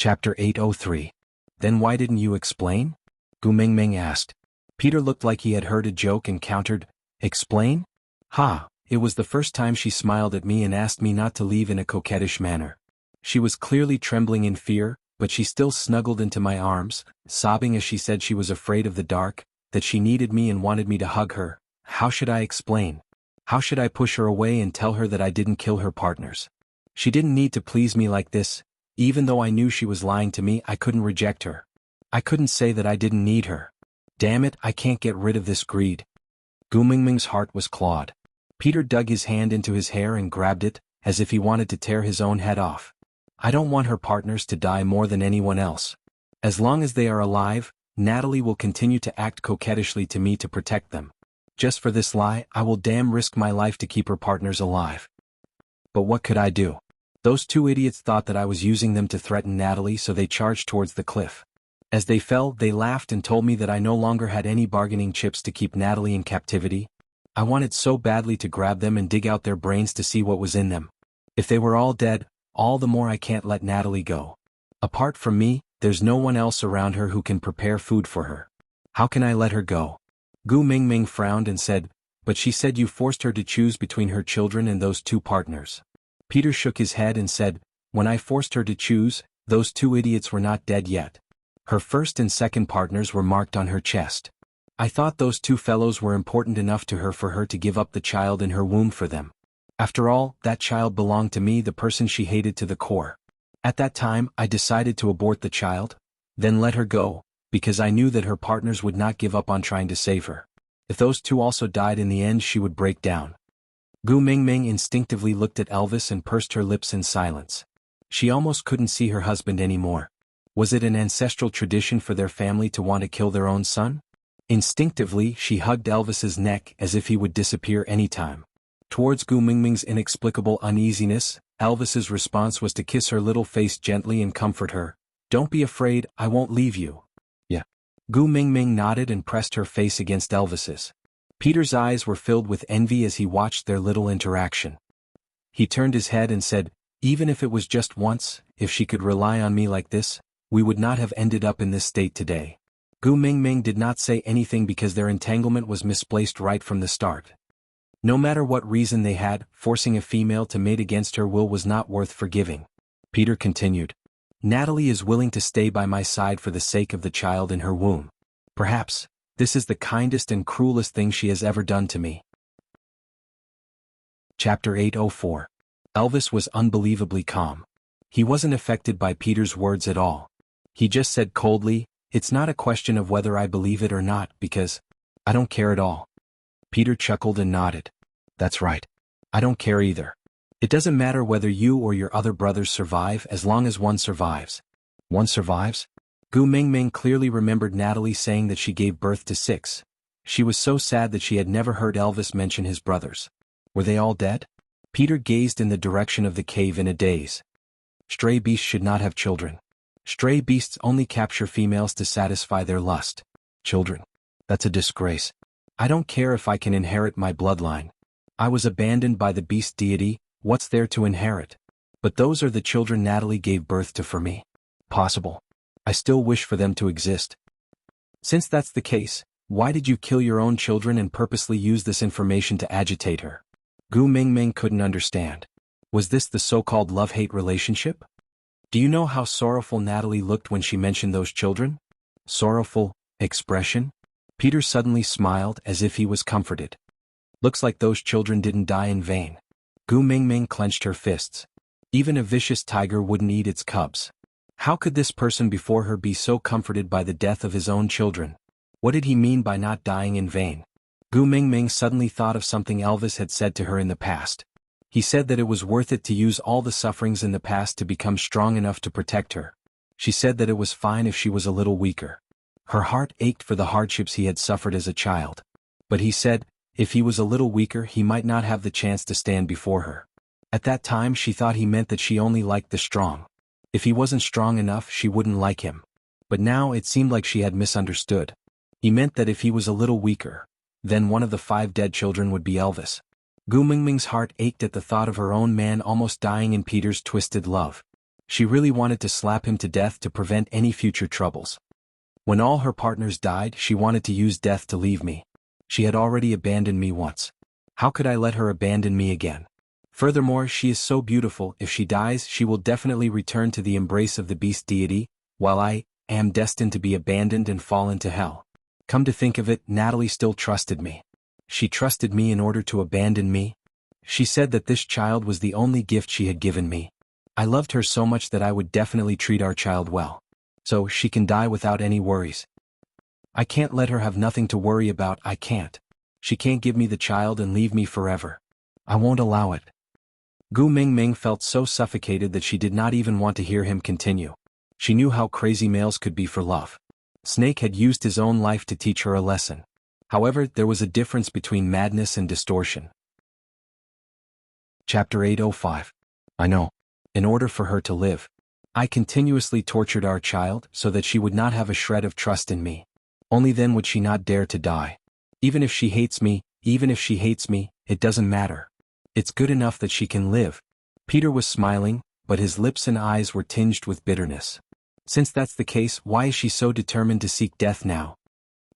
Chapter 803. Then why didn't you explain? Gu Mingming asked. Peter looked like he had heard a joke and countered, Explain? Ha! It was the first time she smiled at me and asked me not to leave in a coquettish manner. She was clearly trembling in fear, but she still snuggled into my arms, sobbing as she said she was afraid of the dark, that she needed me and wanted me to hug her. How should I explain? How should I push her away and tell her that I didn't kill her partners? She didn't need to please me like this. Even though I knew she was lying to me, I couldn't reject her. I couldn't say that I didn't need her. Damn it, I can't get rid of this greed. Gu Mingming's heart was clawed. Peter dug his hand into his hair and grabbed it, as if he wanted to tear his own head off. I don't want her partners to die more than anyone else. As long as they are alive, Natalie will continue to act coquettishly to me to protect them. Just for this lie, I will damn risk my life to keep her partners alive. But what could I do? Those two idiots thought that I was using them to threaten Natalie, so they charged towards the cliff. As they fell, they laughed and told me that I no longer had any bargaining chips to keep Natalie in captivity. I wanted so badly to grab them and dig out their brains to see what was in them. If they were all dead, all the more I can't let Natalie go. Apart from me, there's no one else around her who can prepare food for her. How can I let her go? Gu Mingming frowned and said, But she said you forced her to choose between her children and those two partners. Peter shook his head and said, When I forced her to choose, those two idiots were not dead yet. Her first and second partners were marked on her chest. I thought those two fellows were important enough to her for her to give up the child in her womb for them. After all, that child belonged to me, the person she hated to the core. At that time, I decided to abort the child, then let her go, because I knew that her partners would not give up on trying to save her. If those two also died in the end, she would break down. Gu Mingming instinctively looked at Elvis and pursed her lips in silence. She almost couldn't see her husband anymore. Was it an ancestral tradition for their family to want to kill their own son? Instinctively, she hugged Elvis's neck as if he would disappear anytime. Towards Gu Mingming's inexplicable uneasiness, Elvis's response was to kiss her little face gently and comfort her. Don't be afraid, I won't leave you. Yeah. Gu Mingming nodded and pressed her face against Elvis's. Peter's eyes were filled with envy as he watched their little interaction. He turned his head and said, Even if it was just once, if she could rely on me like this, we would not have ended up in this state today. Gu Mingming did not say anything because their entanglement was misplaced right from the start. No matter what reason they had, forcing a female to mate against her will was not worth forgiving. Peter continued. Natalie is willing to stay by my side for the sake of the child in her womb. Perhaps, this is the kindest and cruelest thing she has ever done to me. Chapter 804. Elvis was unbelievably calm. He wasn't affected by Peter's words at all. He just said coldly, It's not a question of whether I believe it or not, because I don't care at all. Peter chuckled and nodded. That's right. I don't care either. It doesn't matter whether you or your other brothers survive as long as one survives. One survives? Gu Mingming clearly remembered Natalie saying that she gave birth to 6. She was so sad that she had never heard Elvis mention his brothers. Were they all dead? Peter gazed in the direction of the cave in a daze. Stray beasts should not have children. Stray beasts only capture females to satisfy their lust. Children. That's a disgrace. I don't care if I can inherit my bloodline. I was abandoned by the beast deity, what's there to inherit? But those are the children Natalie gave birth to for me. Possible. I still wish for them to exist. Since that's the case, why did you kill your own children and purposely use this information to agitate her? Gu Mingming couldn't understand. Was this the so-called love-hate relationship? Do you know how sorrowful Natalie looked when she mentioned those children? Sorrowful expression? Peter suddenly smiled as if he was comforted. Looks like those children didn't die in vain. Gu Mingming clenched her fists. Even a vicious tiger wouldn't eat its cubs. How could this person before her be so comforted by the death of his own children? What did he mean by not dying in vain? Gu Mingming suddenly thought of something Elvis had said to her in the past. He said that it was worth it to use all the sufferings in the past to become strong enough to protect her. She said that it was fine if she was a little weaker. Her heart ached for the hardships he had suffered as a child. But he said, if he was a little weaker he might not have the chance to stand before her. At that time she thought he meant that she only liked the strong. If he wasn't strong enough she wouldn't like him. But now it seemed like she had misunderstood. He meant that if he was a little weaker, then one of the 5 dead children would be Elvis. Gu Mingming's heart ached at the thought of her own man almost dying in Peter's twisted love. She really wanted to slap him to death to prevent any future troubles. When all her partners died, she wanted to use death to leave me. She had already abandoned me once. How could I let her abandon me again? Furthermore, she is so beautiful, if she dies she will definitely return to the embrace of the beast deity, while I am destined to be abandoned and fall into hell. Come to think of it, Natalie still trusted me. She trusted me in order to abandon me. She said that this child was the only gift she had given me. I loved her so much that I would definitely treat our child well. So she can die without any worries. I can't let her have nothing to worry about, I can't. She can't give me the child and leave me forever. I won't allow it. Gu Mingming felt so suffocated that she did not even want to hear him continue. She knew how crazy males could be for love. Snake had used his own life to teach her a lesson. However, there was a difference between madness and distortion. Chapter 805. I know. In order for her to live, I continuously tortured our child so that she would not have a shred of trust in me. Only then would she not dare to die. Even if she hates me, it doesn't matter. It's good enough that she can live. Peter was smiling, but his lips and eyes were tinged with bitterness. Since that's the case, why is she so determined to seek death now?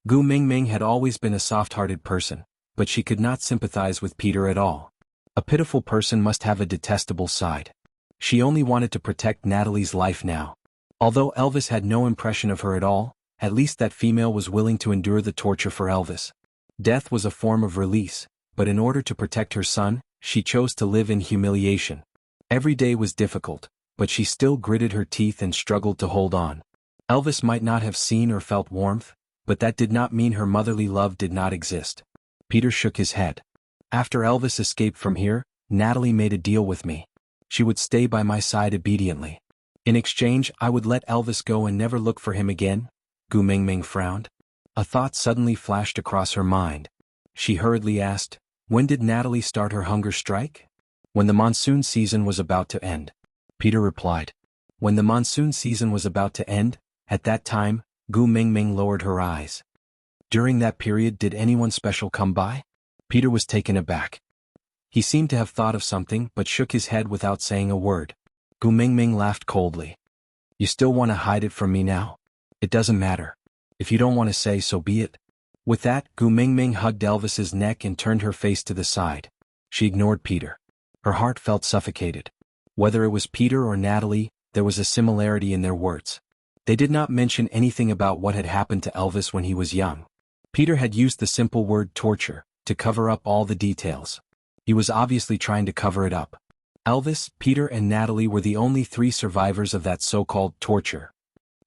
Gu Mingming had always been a soft-hearted person, but she could not sympathize with Peter at all. A pitiful person must have a detestable side. She only wanted to protect Natalie's life now. Although Elvis had no impression of her at all, at least that female was willing to endure the torture for Elvis. Death was a form of release, but in order to protect her son, she chose to live in humiliation. Every day was difficult, but she still gritted her teeth and struggled to hold on. Elvis might not have seen or felt warmth, but that did not mean her motherly love did not exist. Peter shook his head. After Elvis escaped from here, Natalie made a deal with me. She would stay by my side obediently. In exchange, I would let Elvis go and never look for him again. Gu Mingming frowned. A thought suddenly flashed across her mind. She hurriedly asked, when did Natalie start her hunger strike? When the monsoon season was about to end. Peter replied. When the monsoon season was about to end, at that time, Gu Mingming lowered her eyes. During that period, did anyone special come by? Peter was taken aback. He seemed to have thought of something but shook his head without saying a word. Gu Mingming laughed coldly. You still want to hide it from me now? It doesn't matter. If you don't want to say, so be it. With that, Gu Mingming hugged Elvis's neck and turned her face to the side. She ignored Peter. Her heart felt suffocated. Whether it was Peter or Natalie, there was a similarity in their words. They did not mention anything about what had happened to Elvis when he was young. Peter had used the simple word torture to cover up all the details. He was obviously trying to cover it up. Elvis, Peter and Natalie were the only three survivors of that so-called torture.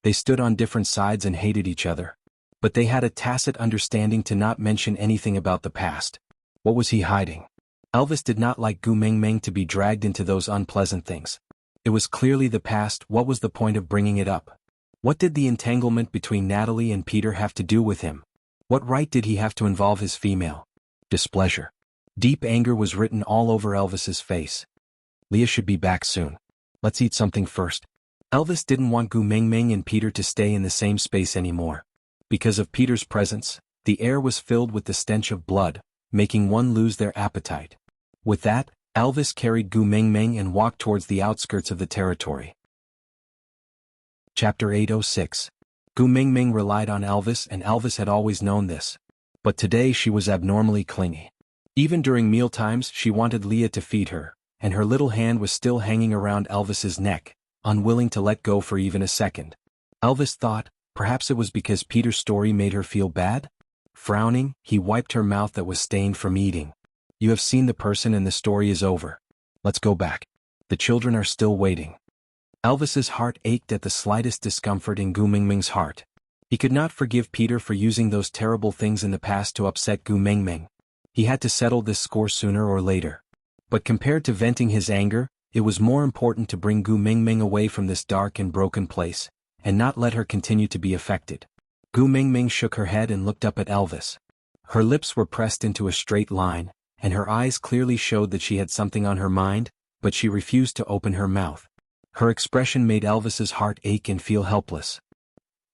They stood on different sides and hated each other. But they had a tacit understanding to not mention anything about the past. What was he hiding? Elvis did not like Gu Mingming to be dragged into those unpleasant things. It was clearly the past, what was the point of bringing it up? What did the entanglement between Natalie and Peter have to do with him? What right did he have to involve his female? Displeasure. Deep anger was written all over Elvis's face. Leah should be back soon. Let's eat something first. Elvis didn't want Gu Mingming and Peter to stay in the same space anymore. Because of Peter's presence, the air was filled with the stench of blood, making one lose their appetite. With that, Elvis carried Gu Mingming and walked towards the outskirts of the territory. Chapter 806. Gu Mingming relied on Elvis, and Elvis had always known this. But today she was abnormally clingy. Even during mealtimes she wanted Leah to feed her, and her little hand was still hanging around Elvis's neck, unwilling to let go for even a second. Elvis thought, perhaps it was because Peter's story made her feel bad? Frowning, he wiped her mouth that was stained from eating. You have seen the person and the story is over. Let's go back. The children are still waiting. Elvis's heart ached at the slightest discomfort in Gu Mingming's heart. He could not forgive Peter for using those terrible things in the past to upset Gu Mingming. He had to settle this score sooner or later. But compared to venting his anger, it was more important to bring Gu Mingming away from this dark and broken place, and not let her continue to be affected. Gu Mingming shook her head and looked up at Elvis. Her lips were pressed into a straight line, and her eyes clearly showed that she had something on her mind, but she refused to open her mouth. Her expression made Elvis's heart ache and feel helpless.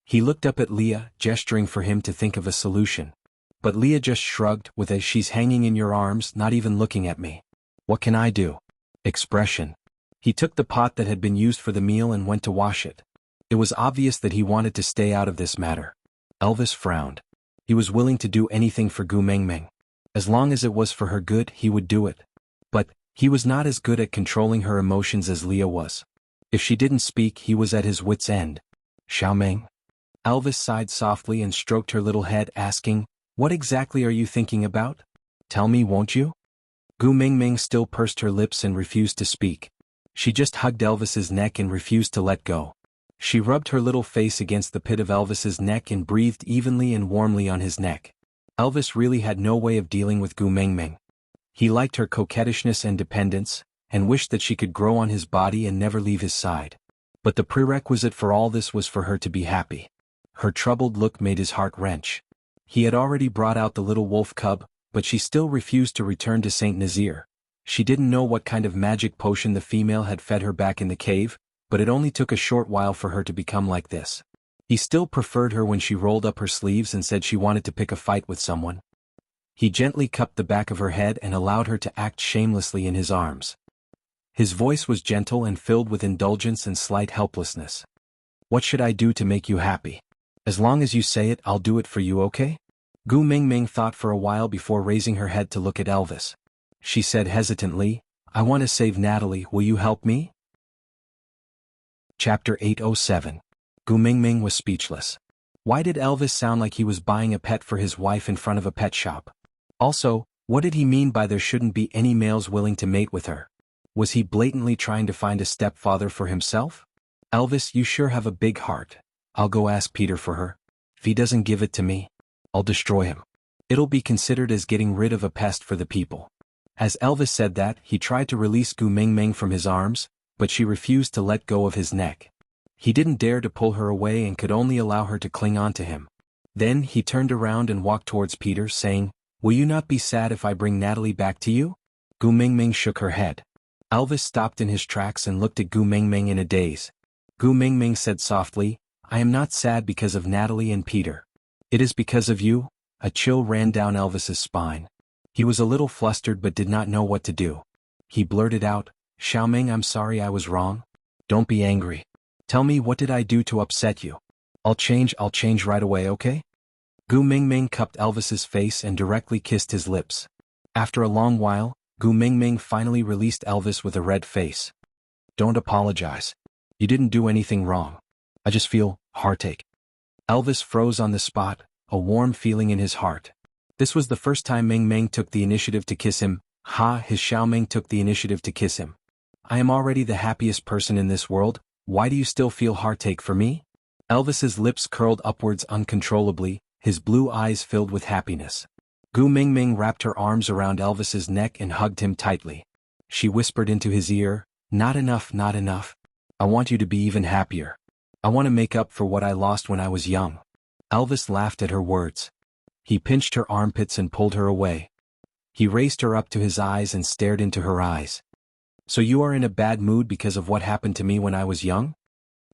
He looked up at Leah, gesturing for him to think of a solution. But Leah just shrugged with a "she's hanging in your arms, not even looking at me. What can I do?" expression. He took the pot that had been used for the meal and went to wash it. It was obvious that he wanted to stay out of this matter. Elvis frowned. He was willing to do anything for Gu Mengmeng. As long as it was for her good, he would do it. But he was not as good at controlling her emotions as Leah was. If she didn't speak, he was at his wit's end. Xiaomeng? Elvis sighed softly and stroked her little head, asking, "What exactly are you thinking about? Tell me, won't you?" Gu Mengmeng still pursed her lips and refused to speak. She just hugged Elvis's neck and refused to let go. She rubbed her little face against the pit of Elvis's neck and breathed evenly and warmly on his neck. Elvis really had no way of dealing with Gu Mengmeng. He liked her coquettishness and dependence, and wished that she could grow on his body and never leave his side. But the prerequisite for all this was for her to be happy. Her troubled look made his heart wrench. He had already brought out the little wolf cub, but she still refused to return to Saint Nazir. She didn't know what kind of magic potion the female had fed her back in the cave, but it only took a short while for her to become like this. He still preferred her when she rolled up her sleeves and said she wanted to pick a fight with someone. He gently cupped the back of her head and allowed her to act shamelessly in his arms. His voice was gentle and filled with indulgence and slight helplessness. "What should I do to make you happy? As long as you say it, I'll do it for you, okay?" Gu Mengmeng thought for a while before raising her head to look at Elvis. She said hesitantly, "I want to save Natalie, will you help me?" Chapter 807. Gu Mengmeng was speechless. Why did Elvis sound like he was buying a pet for his wife in front of a pet shop? Also, what did he mean by there shouldn't be any males willing to mate with her? Was he blatantly trying to find a stepfather for himself? "Elvis, you sure have a big heart. I'll go ask Peter for her. If he doesn't give it to me, I'll destroy him. It'll be considered as getting rid of a pest for the people." As Elvis said that, he tried to release Gu Mengmeng from his arms, but she refused to let go of his neck. He didn't dare to pull her away and could only allow her to cling on to him. Then he turned around and walked towards Peter, saying, "Will you not be sad if I bring Natalie back to you?" Gu Mengmeng shook her head. Elvis stopped in his tracks and looked at Gu Mengmeng in a daze. Gu Mengmeng said softly, "I am not sad because of Natalie and Peter. It is because of you." A chill ran down Elvis's spine. He was a little flustered but did not know what to do. He blurted out, "Xiaomeng, I'm sorry I was wrong. Don't be angry. Tell me, what did I do to upset you? I'll change right away, okay?" Gu Mengmeng cupped Elvis's face and directly kissed his lips. After a long while, Gu Mengmeng finally released Elvis with a red face. "Don't apologize. You didn't do anything wrong. I just feel heartache." Elvis froze on the spot, a warm feeling in his heart. This was the first time Mengmeng took the initiative to kiss him. His Xiaomeng took the initiative to kiss him. "I am already the happiest person in this world. Why do you still feel heartache for me?" Elvis's lips curled upwards uncontrollably, his blue eyes filled with happiness. Gu Mengmeng wrapped her arms around Elvis's neck and hugged him tightly. She whispered into his ear, "Not enough, not enough. I want you to be even happier. I want to make up for what I lost when I was young." Elvis laughed at her words. He pinched her armpits and pulled her away. He raised her up to his eyes and stared into her eyes. "So you are in a bad mood because of what happened to me when I was young?"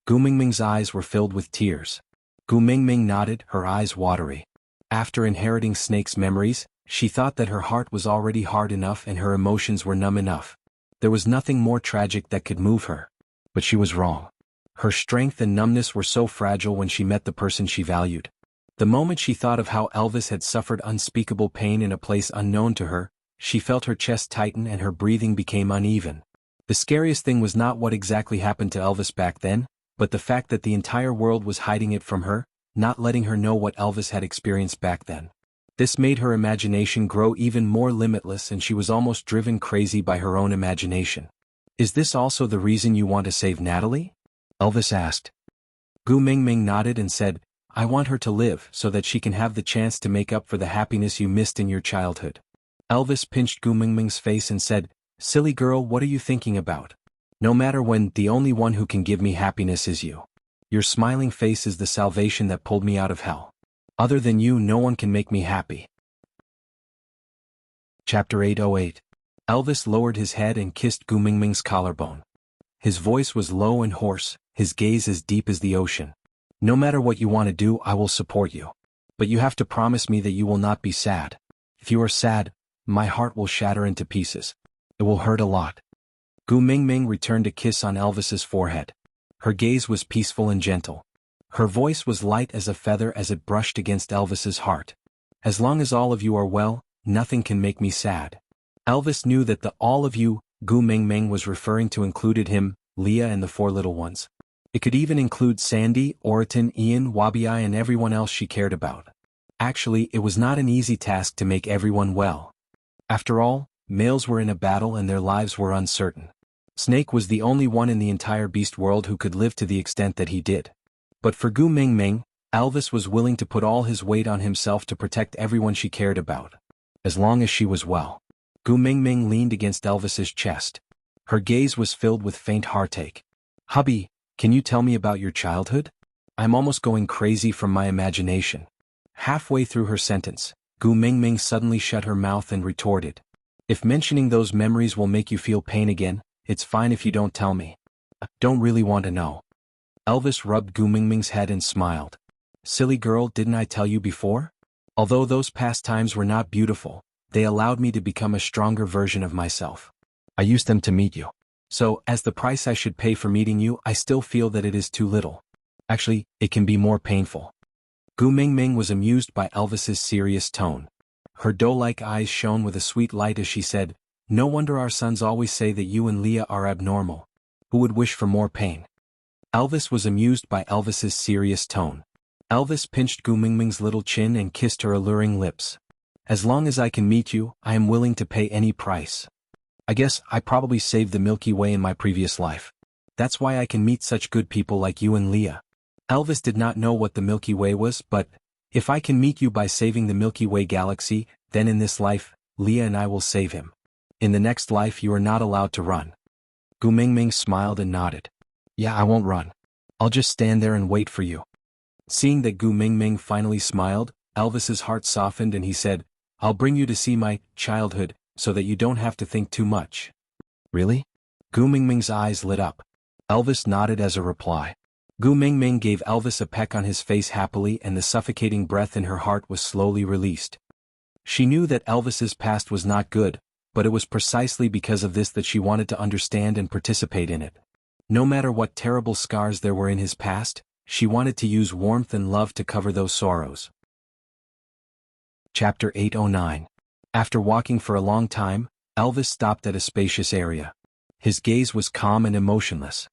Gu Mengmeng's eyes were filled with tears. Gu Mengmeng nodded, her eyes watery. After inheriting Snake's memories, she thought that her heart was already hard enough and her emotions were numb enough. There was nothing more tragic that could move her. But she was wrong. Her strength and numbness were so fragile when she met the person she valued. The moment she thought of how Elvis had suffered unspeakable pain in a place unknown to her, she felt her chest tighten and her breathing became uneven. The scariest thing was not what exactly happened to Elvis back then, but the fact that the entire world was hiding it from her, not letting her know what Elvis had experienced back then. This made her imagination grow even more limitless and she was almost driven crazy by her own imagination. "Is this also the reason you want to save Natalie?" Elvis asked. Gu Mengmeng nodded and said, "I want her to live so that she can have the chance to make up for the happiness you missed in your childhood." Elvis pinched Gu Mengmeng's face and said, "Silly girl, what are you thinking about? No matter when, the only one who can give me happiness is you. Your smiling face is the salvation that pulled me out of hell. Other than you, no one can make me happy." Chapter 808. Elvis lowered his head and kissed Gu Mengmeng's collarbone. His voice was low and hoarse, his gaze as deep as the ocean. "No matter what you want to do, I will support you. But you have to promise me that you will not be sad. If you are sad, my heart will shatter into pieces. It will hurt a lot." Gu Mingming returned a kiss on Elvis's forehead. Her gaze was peaceful and gentle. Her voice was light as a feather as it brushed against Elvis's heart. As long as all of you are well, nothing can make me sad. Elvis knew that the all of you Gu Mingming was referring to included him, Leah and the 4 little ones. It could even include Sandy, Oriton, Ian, Wabi and everyone else she cared about. Actually, it was not an easy task to make everyone well. After all, males were in a battle and their lives were uncertain. Snake was the only one in the entire beast world who could live to the extent that he did. But for Gu Mingming, Elvis was willing to put all his weight on himself to protect everyone she cared about. As long as she was well. Gu Mingming leaned against Elvis's chest. Her gaze was filled with faint heartache. Hubby, can you tell me about your childhood? I'm almost going crazy from my imagination. Halfway through her sentence, Gu Mingming suddenly shut her mouth and retorted. If mentioning those memories will make you feel pain again, it's fine if you don't tell me. Don't really want to know. Elvis rubbed Gu Mingming's head and smiled. Silly girl, didn't I tell you before? Although those past times were not beautiful, they allowed me to become a stronger version of myself. I used them to meet you. So, as the price I should pay for meeting you, I still feel that it is too little. Actually, it can be more painful. Gu Mingming was amused by Elvis's serious tone. Her doe-like eyes shone with a sweet light as she said, No wonder our sons always say that you and Leah are abnormal. Who would wish for more pain? Elvis was amused by Elvis's serious tone. Elvis pinched Gu Mingming's little chin and kissed her alluring lips. As long as I can meet you, I am willing to pay any price. I guess I probably saved the Milky Way in my previous life. That's why I can meet such good people like you and Leah. Elvis did not know what the Milky Way was, but if I can meet you by saving the Milky Way galaxy, then in this life, Leah and I will save him. In the next life you are not allowed to run. Gu Mingming smiled and nodded. Yeah, I won't run. I'll just stand there and wait for you. Seeing that Gu Mingming finally smiled, Elvis's heart softened and he said, I'll bring you to see my childhood, so that you don't have to think too much. Really? Gu Mingming's eyes lit up. Elvis nodded as a reply. Gu Mingming gave Elvis a peck on his face happily and the suffocating breath in her heart was slowly released. She knew that Elvis's past was not good, but it was precisely because of this that she wanted to understand and participate in it. No matter what terrible scars there were in his past, she wanted to use warmth and love to cover those sorrows. Chapter 809. After walking for a long time, Elvis stopped at a spacious area. His gaze was calm and emotionless.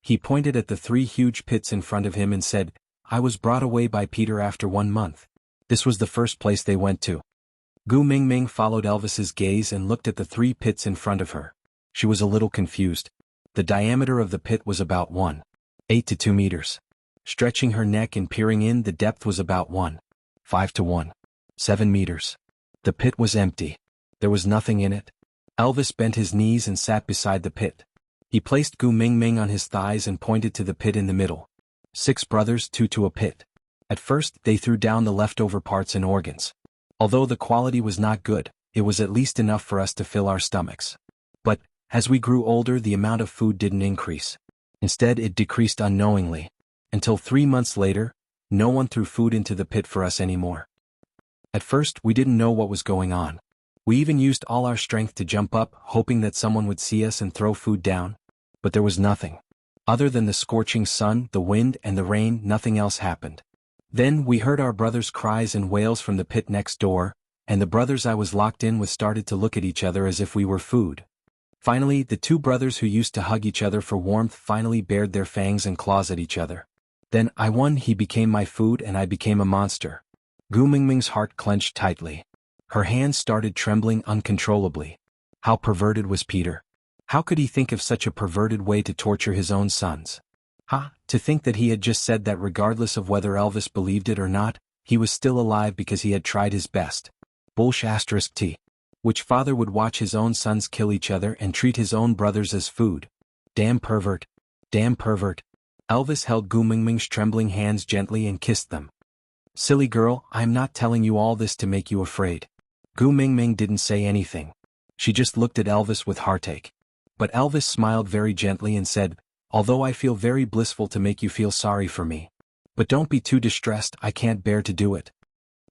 He pointed at the 3 huge pits in front of him and said, I was brought away by Peter after 1 month. This was the first place they went to. Gu Mingming followed Elvis's gaze and looked at the 3 pits in front of her. She was a little confused. The diameter of the pit was about 1.8 to 2 meters. Stretching her neck and peering in, the depth was about 1.5 to 1.7 meters. The pit was empty. There was nothing in it. Elvis bent his knees and sat beside the pit. He placed Gu Mingming on his thighs and pointed to the pit in the middle. 6 brothers, 2 to a pit. At first, they threw down the leftover parts and organs. Although the quality was not good, it was at least enough for us to fill our stomachs. But, as we grew older, the amount of food didn't increase. Instead, it decreased unknowingly. Until 3 months later, no one threw food into the pit for us anymore. At first, we didn't know what was going on. We even used all our strength to jump up, hoping that someone would see us and throw food down. But there was nothing. Other than the scorching sun, the wind, and the rain, nothing else happened. Then we heard our brothers' cries and wails from the pit next door, and the brothers I was locked in with started to look at each other as if we were food. Finally, the 2 brothers who used to hug each other for warmth finally bared their fangs and claws at each other. Then I won. He became my food and I became a monster. Gu Mingming's heart clenched tightly. Her hands started trembling uncontrollably. How perverted was Peter? How could he think of such a perverted way to torture his own sons? To think that he had just said that regardless of whether Elvis believed it or not, he was still alive because he had tried his best. Bullsh*t. Which father would watch his own sons kill each other and treat his own brothers as food? Damn pervert. Damn pervert. Elvis held Gu Mingming's trembling hands gently and kissed them. Silly girl, I am not telling you all this to make you afraid. Gu Mingming didn't say anything. She just looked at Elvis with heartache. But Elvis smiled very gently and said, Although I feel very blissful to make you feel sorry for me. But don't be too distressed, I can't bear to do it.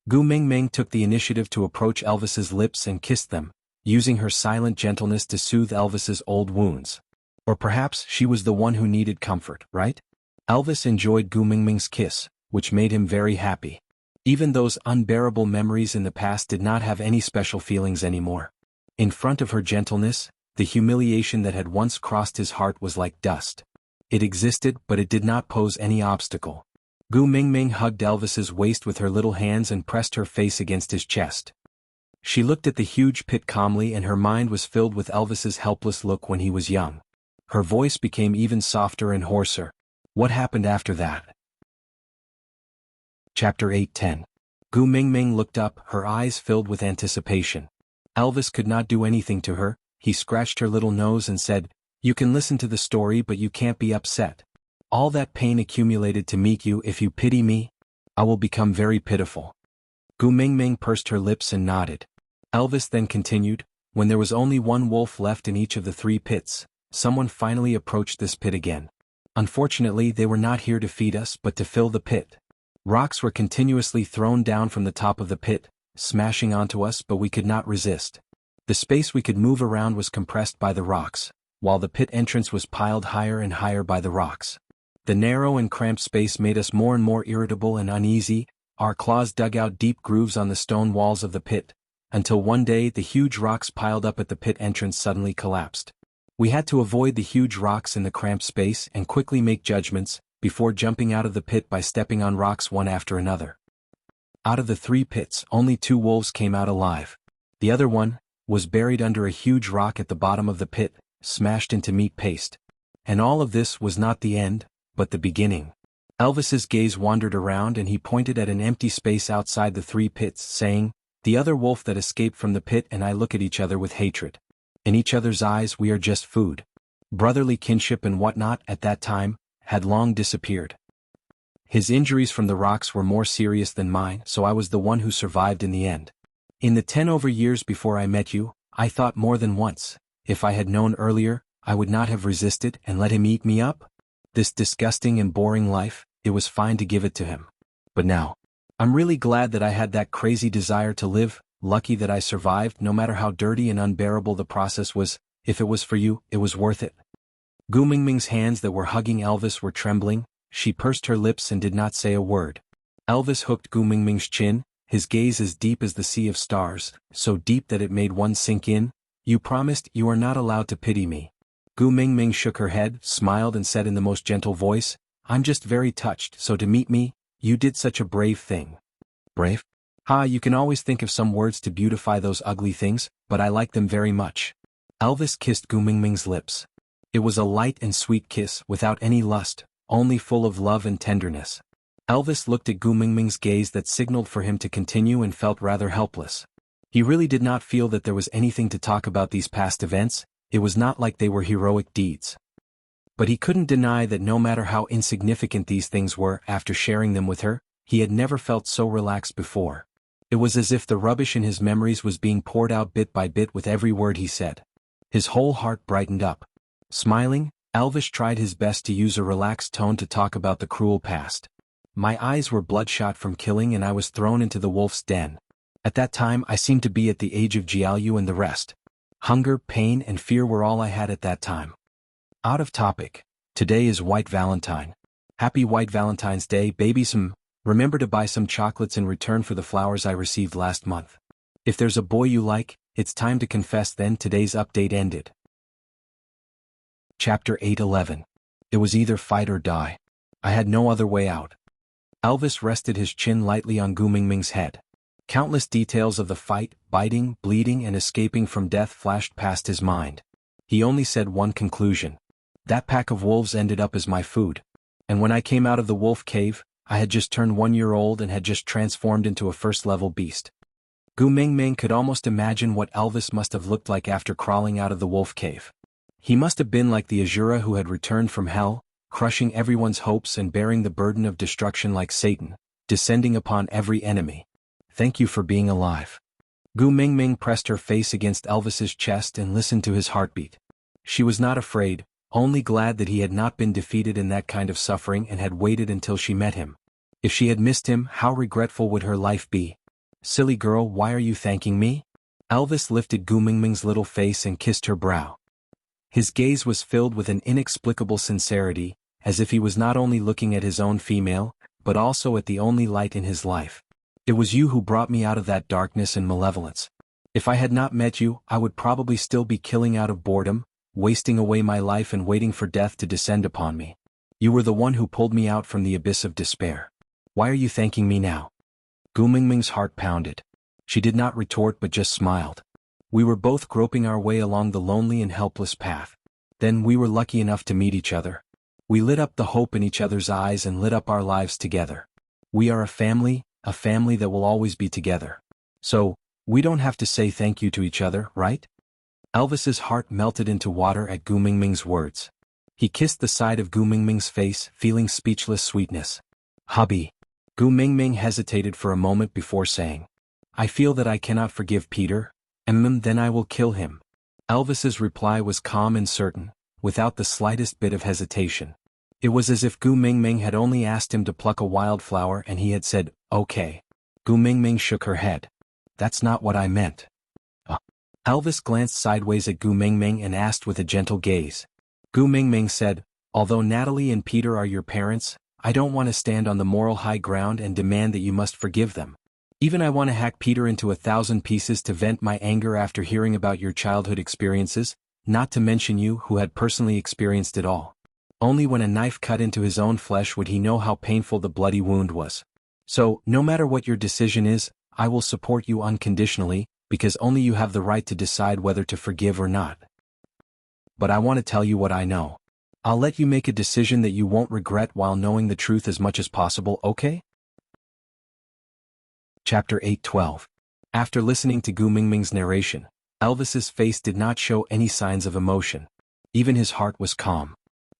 Gu Mingming took the initiative to approach Elvis's lips and kissed them, using her silent gentleness to soothe Elvis's old wounds. Or perhaps she was the one who needed comfort, right? Elvis enjoyed Gu Mingming's kiss, which made him very happy. Even those unbearable memories in the past did not have any special feelings anymore. In front of her gentleness, the humiliation that had once crossed his heart was like dust. It existed, but it did not pose any obstacle. Gu Mingming hugged Elvis's waist with her little hands and pressed her face against his chest. She looked at the huge pit calmly, and her mind was filled with Elvis's helpless look when he was young. Her voice became even softer and hoarser. What happened after that? Chapter 8:10. Gu Mingming looked up, her eyes filled with anticipation. Elvis could not do anything to her. He scratched her little nose and said, "You can listen to the story, but you can't be upset. All that pain accumulated to meet you. If you pity me, I will become very pitiful." Gu Mingming pursed her lips and nodded. Elvis then continued, "When there was only one wolf left in each of the 3 pits, someone finally approached this pit again. Unfortunately, they were not here to feed us but to fill the pit. Rocks were continuously thrown down from the top of the pit, smashing onto us, but we could not resist. The space we could move around was compressed by the rocks, while the pit entrance was piled higher and higher by the rocks. The narrow and cramped space made us more and more irritable and uneasy. Our claws dug out deep grooves on the stone walls of the pit, until one day the huge rocks piled up at the pit entrance suddenly collapsed. We had to avoid the huge rocks in the cramped space and quickly make judgments, before jumping out of the pit by stepping on rocks one after another. Out of the 3 pits, only 2 wolves came out alive. The other one was buried under a huge rock at the bottom of the pit, smashed into meat paste. And all of this was not the end, but the beginning. Elvis's gaze wandered around and he pointed at an empty space outside the 3 pits, saying, "The other wolf that escaped from the pit and I look at each other with hatred. In each other's eyes we are just food." Brotherly kinship and whatnot at that time had long disappeared. His injuries from the rocks were more serious than mine, so I was the one who survived in the end. In the 10 over years before I met you, I thought more than once, if I had known earlier, I would not have resisted and let him eat me up. This disgusting and boring life, it was fine to give it to him. But now, I'm really glad that I had that crazy desire to live, lucky that I survived no matter how dirty and unbearable the process was. If it was for you, it was worth it." Gu Mingming's hands that were hugging Elvis were trembling. She pursed her lips and did not say a word. Elvis hooked Gu Mingming's chin, his gaze as deep as the sea of stars, so deep that it made one sink in. "You promised you are not allowed to pity me." Gu Mingming shook her head, smiled and said in the most gentle voice, "I'm just very touched, so to meet me, you did such a brave thing." "Brave? Ha, you can always think of some words to beautify those ugly things, but I like them very much." Elvis kissed Gu Mingming's lips. It was a light and sweet kiss, without any lust, only full of love and tenderness. Elvis looked at Gu Mingming's gaze that signaled for him to continue and felt rather helpless. He really did not feel that there was anything to talk about these past events. It was not like they were heroic deeds. But he couldn't deny that no matter how insignificant these things were, after sharing them with her, he had never felt so relaxed before. It was as if the rubbish in his memories was being poured out bit by bit with every word he said. His whole heart brightened up. Smiling, Elvis tried his best to use a relaxed tone to talk about the cruel past. "My eyes were bloodshot from killing and I was thrown into the wolf's den. At that time I seemed to be at the age of Jianghu and the rest. Hunger, pain and fear were all I had at that time." Out of topic. Today is White Valentine. Happy White Valentine's Day, babies. Remember to buy some chocolates in return for the flowers I received last month. If there's a boy you like, it's time to confess. Then today's update ended. Chapter 8:11. It was either fight or die. I had no other way out. Elvis rested his chin lightly on Gu Mingming's head. Countless details of the fight, biting, bleeding and escaping from death flashed past his mind. He only said one conclusion. That pack of wolves ended up as my food. And when I came out of the wolf cave, I had just turned 1 year old and had just transformed into a first-level beast. Gu Mingming could almost imagine what Elvis must have looked like after crawling out of the wolf cave. He must have been like the Asura who had returned from hell, crushing everyone's hopes and bearing the burden of destruction like Satan, descending upon every enemy. "Thank you for being alive." Gu Mingming pressed her face against Elvis's chest and listened to his heartbeat. She was not afraid, only glad that he had not been defeated in that kind of suffering and had waited until she met him. If she had missed him, how regretful would her life be? "Silly girl, why are you thanking me?" Elvis lifted Gu Mingming's little face and kissed her brow. His gaze was filled with an inexplicable sincerity, as if he was not only looking at his own female, but also at the only light in his life. It was you who brought me out of that darkness and malevolence. If I had not met you, I would probably still be killing out of boredom, wasting away my life and waiting for death to descend upon me. You were the one who pulled me out from the abyss of despair. Why are you thanking me now? Gu Mingming's heart pounded. She did not retort but just smiled. We were both groping our way along the lonely and helpless path. Then we were lucky enough to meet each other. We lit up the hope in each other's eyes and lit up our lives together. We are a family that will always be together. So, we don't have to say thank you to each other, right? Elvis's heart melted into water at Gu Mingming's words. He kissed the side of Gu Mingming's face, feeling speechless sweetness. Hubby. Gu Mingming hesitated for a moment before saying, I feel that I cannot forgive Peter, and then I will kill him. Elvis's reply was calm and certain, without the slightest bit of hesitation. It was as if Gu Mingming had only asked him to pluck a wildflower and he had said, okay. Gu Mingming shook her head. That's not what I meant. Elvis glanced sideways at Gu Mingming and asked with a gentle gaze. Gu Mingming said, although Natalie and Peter are your parents, I don't want to stand on the moral high ground and demand that you must forgive them. Even I want to hack Peter into 1,000 pieces to vent my anger after hearing about your childhood experiences, not to mention you who had personally experienced it all. Only when a knife cut into his own flesh would he know how painful the bloody wound was. So, no matter what your decision is, I will support you unconditionally, because only you have the right to decide whether to forgive or not. But I want to tell you what I know. I'll let you make a decision that you won't regret while knowing the truth as much as possible, okay? Chapter 8:12. After listening to Gu Mingming's narration, Elvis's face did not show any signs of emotion. Even his heart was calm.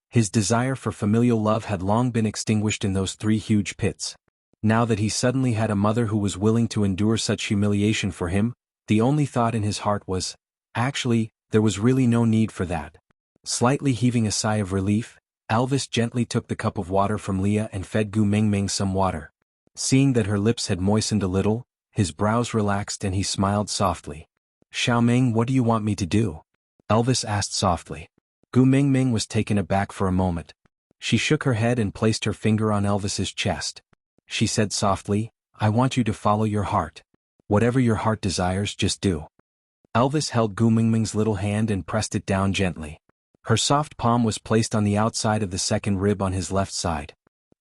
His desire for familial love had long been extinguished in those 3 huge pits. Now that he suddenly had a mother who was willing to endure such humiliation for him, the only thought in his heart was, actually, there was really no need for that. Slightly heaving a sigh of relief, Elvis gently took the cup of water from Leah and fed Gu Mingming some water. Seeing that her lips had moistened a little, his brows relaxed and he smiled softly. Xiaoming, what do you want me to do? Elvis asked softly. Gu Mingming was taken aback for a moment. She shook her head and placed her finger on Elvis's chest. She said softly, I want you to follow your heart. Whatever your heart desires, just do. Elvis held Gu Mingming's little hand and pressed it down gently. Her soft palm was placed on the outside of the second rib on his left side.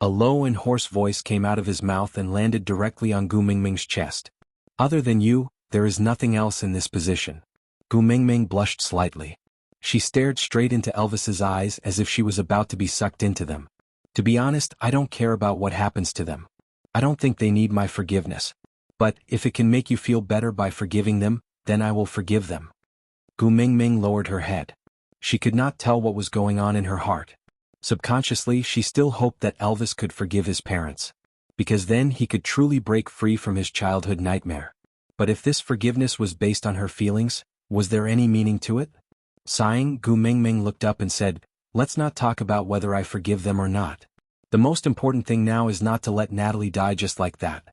A low and hoarse voice came out of his mouth and landed directly on Gu Mingming's chest. Other than you, there is nothing else in this position. Gu Mingming blushed slightly. She stared straight into Elvis's eyes as if she was about to be sucked into them. To be honest, I don't care about what happens to them. I don't think they need my forgiveness. But, if it can make you feel better by forgiving them, then I will forgive them. Gu Mingming lowered her head. She could not tell what was going on in her heart. Subconsciously, she still hoped that Elvis could forgive his parents. Because then he could truly break free from his childhood nightmare. But if this forgiveness was based on her feelings, was there any meaning to it? Sighing, Gu Mingming looked up and said, let's not talk about whether I forgive them or not. The most important thing now is not to let Natalie die just like that.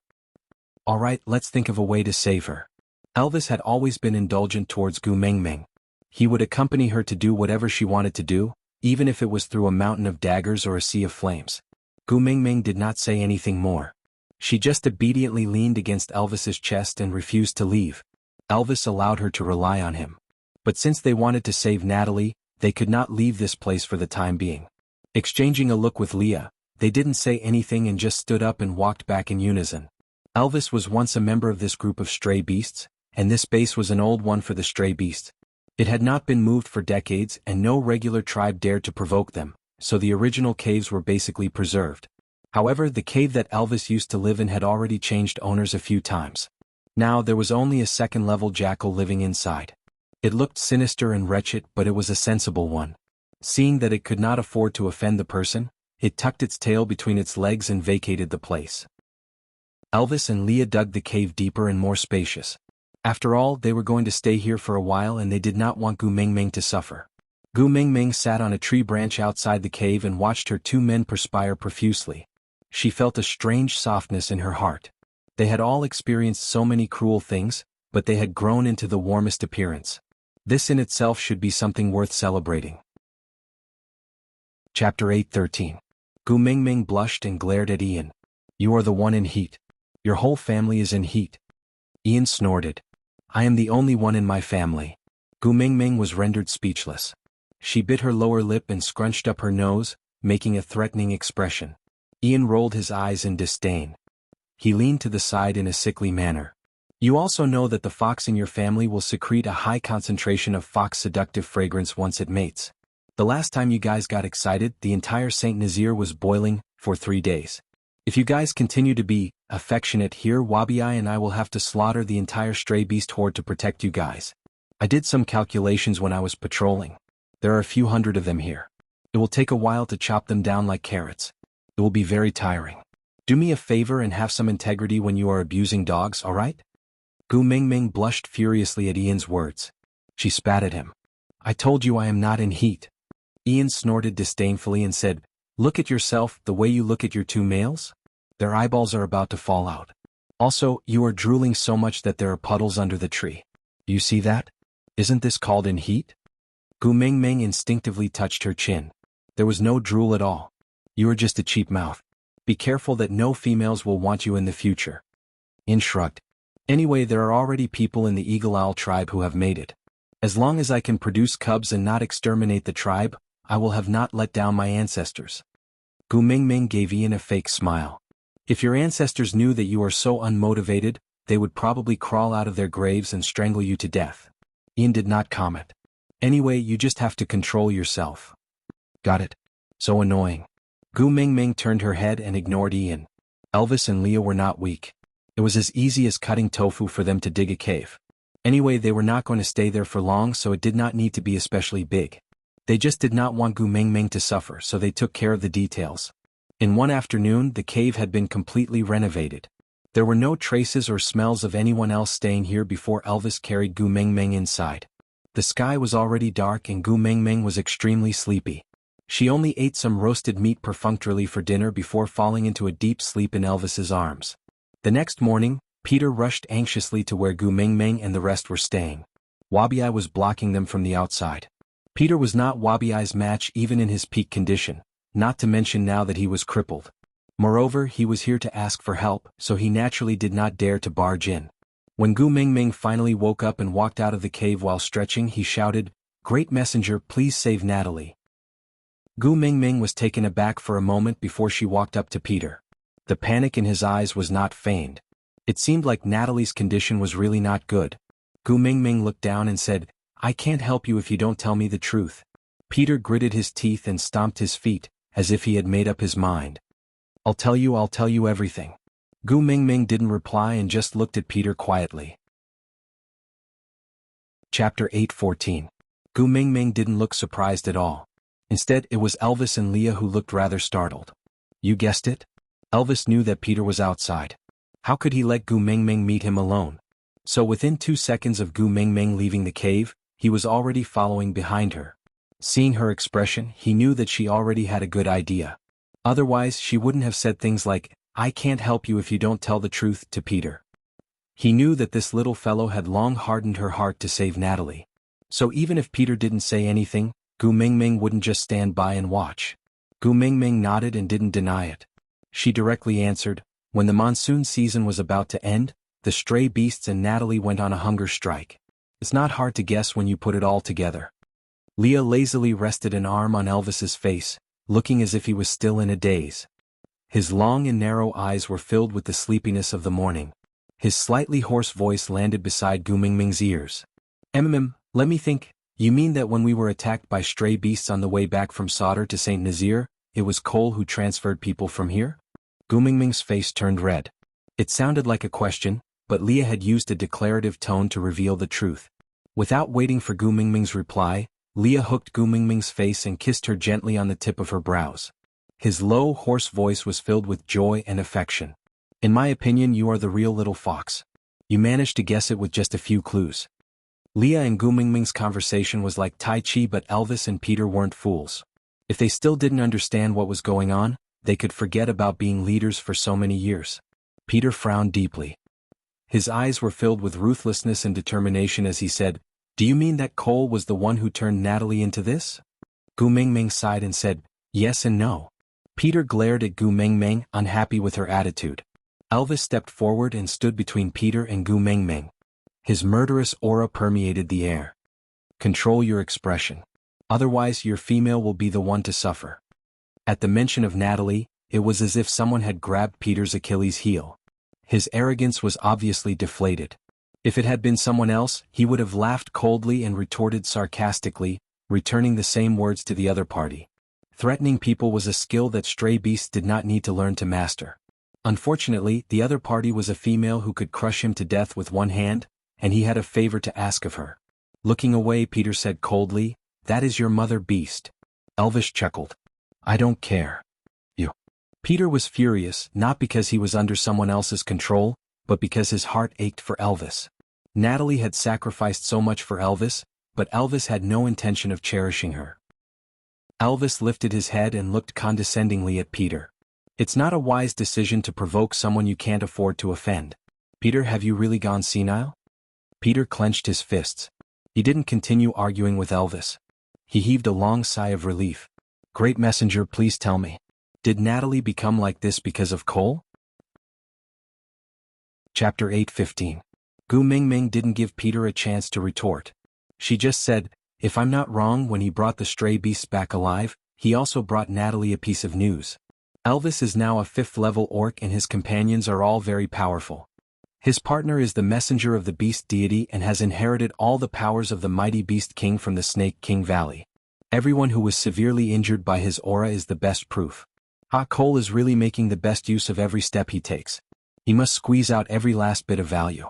Alright, let's think of a way to save her. Elvis had always been indulgent towards Gu Mingming. He would accompany her to do whatever she wanted to do, even if it was through a mountain of daggers or a sea of flames. Gu Mingming did not say anything more. She just obediently leaned against Elvis's chest and refused to leave. Elvis allowed her to rely on him. But since they wanted to save Natalie, they could not leave this place for the time being. Exchanging a look with Leah, they didn't say anything and just stood up and walked back in unison. Elvis was once a member of this group of stray beasts, and this base was an old one for the stray beasts. It had not been moved for decades and no regular tribe dared to provoke them, so the original caves were basically preserved. However, the cave that Elvis used to live in had already changed owners a few times. Now there was only a second-level jackal living inside. It looked sinister and wretched, but it was a sensible one. Seeing that it could not afford to offend the person, it tucked its tail between its legs and vacated the place. Elvis and Leah dug the cave deeper and more spacious. After all, they were going to stay here for a while and they did not want Gu Mingming to suffer. Gu Mingming sat on a tree branch outside the cave and watched her 2 men perspire profusely. She felt a strange softness in her heart. They had all experienced so many cruel things, but they had grown into the warmest appearance. This in itself should be something worth celebrating. Chapter 8:13. Gu Mingming blushed and glared at Ian. You are the one in heat. Your whole family is in heat. Ian snorted. I am the only one in my family. Gu Mingming was rendered speechless. She bit her lower lip and scrunched up her nose, making a threatening expression. Ian rolled his eyes in disdain. He leaned to the side in a sickly manner. You also know that the fox in your family will secrete a high concentration of fox seductive fragrance once it mates. The last time you guys got excited, the entire Saint Nazir was boiling for 3 days. If you guys continue to be affectionate here, Wabi and I will have to slaughter the entire stray beast horde to protect you guys. I did some calculations when I was patrolling. There are a few hundred of them here. It will take a while to chop them down like carrots. It will be very tiring. Do me a favor and have some integrity when you are abusing dogs, alright? Gu Mingming blushed furiously at Ian's words. She spat at him. I told you I am not in heat. Ian snorted disdainfully and said, Look at yourself the way you look at your 2 males. Their eyeballs are about to fall out. Also, you are drooling so much that there are puddles under the tree. You see that? Isn't this called in heat? Gu Mingming instinctively touched her chin. There was no drool at all. You are just a cheap mouth. Be careful that no females will want you in the future. Ian shrugged. Anyway, there are already people in the Eagle Owl tribe who have made it. As long as I can produce cubs and not exterminate the tribe, I will have not let down my ancestors. Gu Mingming gave Ian a fake smile. If your ancestors knew that you are so unmotivated, they would probably crawl out of their graves and strangle you to death. Ian did not comment. Anyway, you just have to control yourself. Got it? So annoying. Gu Mingming turned her head and ignored Ian. Elvis and Leah were not weak. It was as easy as cutting tofu for them to dig a cave. Anyway, they were not going to stay there for long, so it did not need to be especially big. They just did not want Gu Mingming to suffer, so they took care of the details. In one afternoon, the cave had been completely renovated. There were no traces or smells of anyone else staying here before Elvis carried Gu Mingming inside. The sky was already dark and Gu Mingming was extremely sleepy. She only ate some roasted meat perfunctorily for dinner before falling into a deep sleep in Elvis's arms. The next morning, Peter rushed anxiously to where Gu Mingming and the rest were staying. Wabi was blocking them from the outside. Peter was not Wabi's match even in his peak condition, not to mention now that he was crippled. Moreover, he was here to ask for help, so he naturally did not dare to barge in. When Gu Mingming finally woke up and walked out of the cave while stretching, he shouted, Great messenger, please save Natalie. Gu Mingming was taken aback for a moment before she walked up to Peter. The panic in his eyes was not feigned. It seemed like Natalie's condition was really not good. Gu Mingming looked down and said, I can't help you if you don't tell me the truth. Peter gritted his teeth and stomped his feet, as if he had made up his mind. I'll tell you everything. Gu Mingming didn't reply and just looked at Peter quietly. Chapter 8:14. Gu Mingming didn't look surprised at all. Instead, it was Elvis and Leah who looked rather startled. You guessed it? Elvis knew that Peter was outside. How could he let Gu Mingming meet him alone? So within 2 seconds of Gu Mingming leaving the cave, he was already following behind her. Seeing her expression, he knew that she already had a good idea. Otherwise, she wouldn't have said things like, I can't help you if you don't tell the truth, to Peter. He knew that this little fellow had long hardened her heart to save Natalie. So even if Peter didn't say anything, Gu Mingming wouldn't just stand by and watch. Gu Mingming nodded and didn't deny it. She directly answered, when the monsoon season was about to end, the stray beasts and Natalie went on a hunger strike. It's not hard to guess when you put it all together. Leah lazily rested an arm on Elvis's face, looking as if he was still in a daze. His long and narrow eyes were filled with the sleepiness of the morning. His slightly hoarse voice landed beside Gu Mingming's ears. Let me think. You mean that when we were attacked by stray beasts on the way back from Sauter to Saint Nazir, it was Cole who transferred people from here? Gu Mingming's face turned red. It sounded like a question, but Leah had used a declarative tone to reveal the truth. Without waiting for Gu Mingming's reply, Leah hooked Gu Mingming's face and kissed her gently on the tip of her brows. His low, hoarse voice was filled with joy and affection. In my opinion, you are the real little fox. You managed to guess it with just a few clues. Leah and Gu Mingming's conversation was like Tai Chi, but Elvis and Peter weren't fools. If they still didn't understand what was going on, they could forget about being leaders for so many years. Peter frowned deeply. His eyes were filled with ruthlessness and determination as he said, "Do you mean that Cole was the one who turned Natalie into this?" Gu Mingming sighed and said, "Yes and no." Peter glared at Gu Mingming, unhappy with her attitude. Elvis stepped forward and stood between Peter and Gu Mingming. His murderous aura permeated the air. "Control your expression. Otherwise your female will be the one to suffer." At the mention of Natalie, it was as if someone had grabbed Peter's Achilles heel. His arrogance was obviously deflated. If it had been someone else, he would have laughed coldly and retorted sarcastically, returning the same words to the other party. Threatening people was a skill that stray beasts did not need to learn to master. Unfortunately, the other party was a female who could crush him to death with one hand, and he had a favor to ask of her. Looking away, Peter said coldly, "That is your mother, beast." Elvis chuckled. "I don't care. You." Peter was furious, not because he was under someone else's control, but because his heart ached for Elvis. Natalie had sacrificed so much for Elvis, but Elvis had no intention of cherishing her. Elvis lifted his head and looked condescendingly at Peter. "It's not a wise decision to provoke someone you can't afford to offend. Peter, have you really gone senile?" Peter clenched his fists. He didn't continue arguing with Elvis. He heaved a long sigh of relief. "Great messenger, please tell me. Did Natalie become like this because of Cole?" Chapter 8:15. Gu Mingming didn't give Peter a chance to retort. She just said, "If I'm not wrong, when he brought the stray beasts back alive, he also brought Natalie a piece of news. Elvis is now a 5th-level orc and his companions are all very powerful. His partner is the messenger of the beast deity and has inherited all the powers of the mighty beast king from the Snake King Valley. Everyone who was severely injured by his aura is the best proof. Cole is really making the best use of every step he takes. He must squeeze out every last bit of value."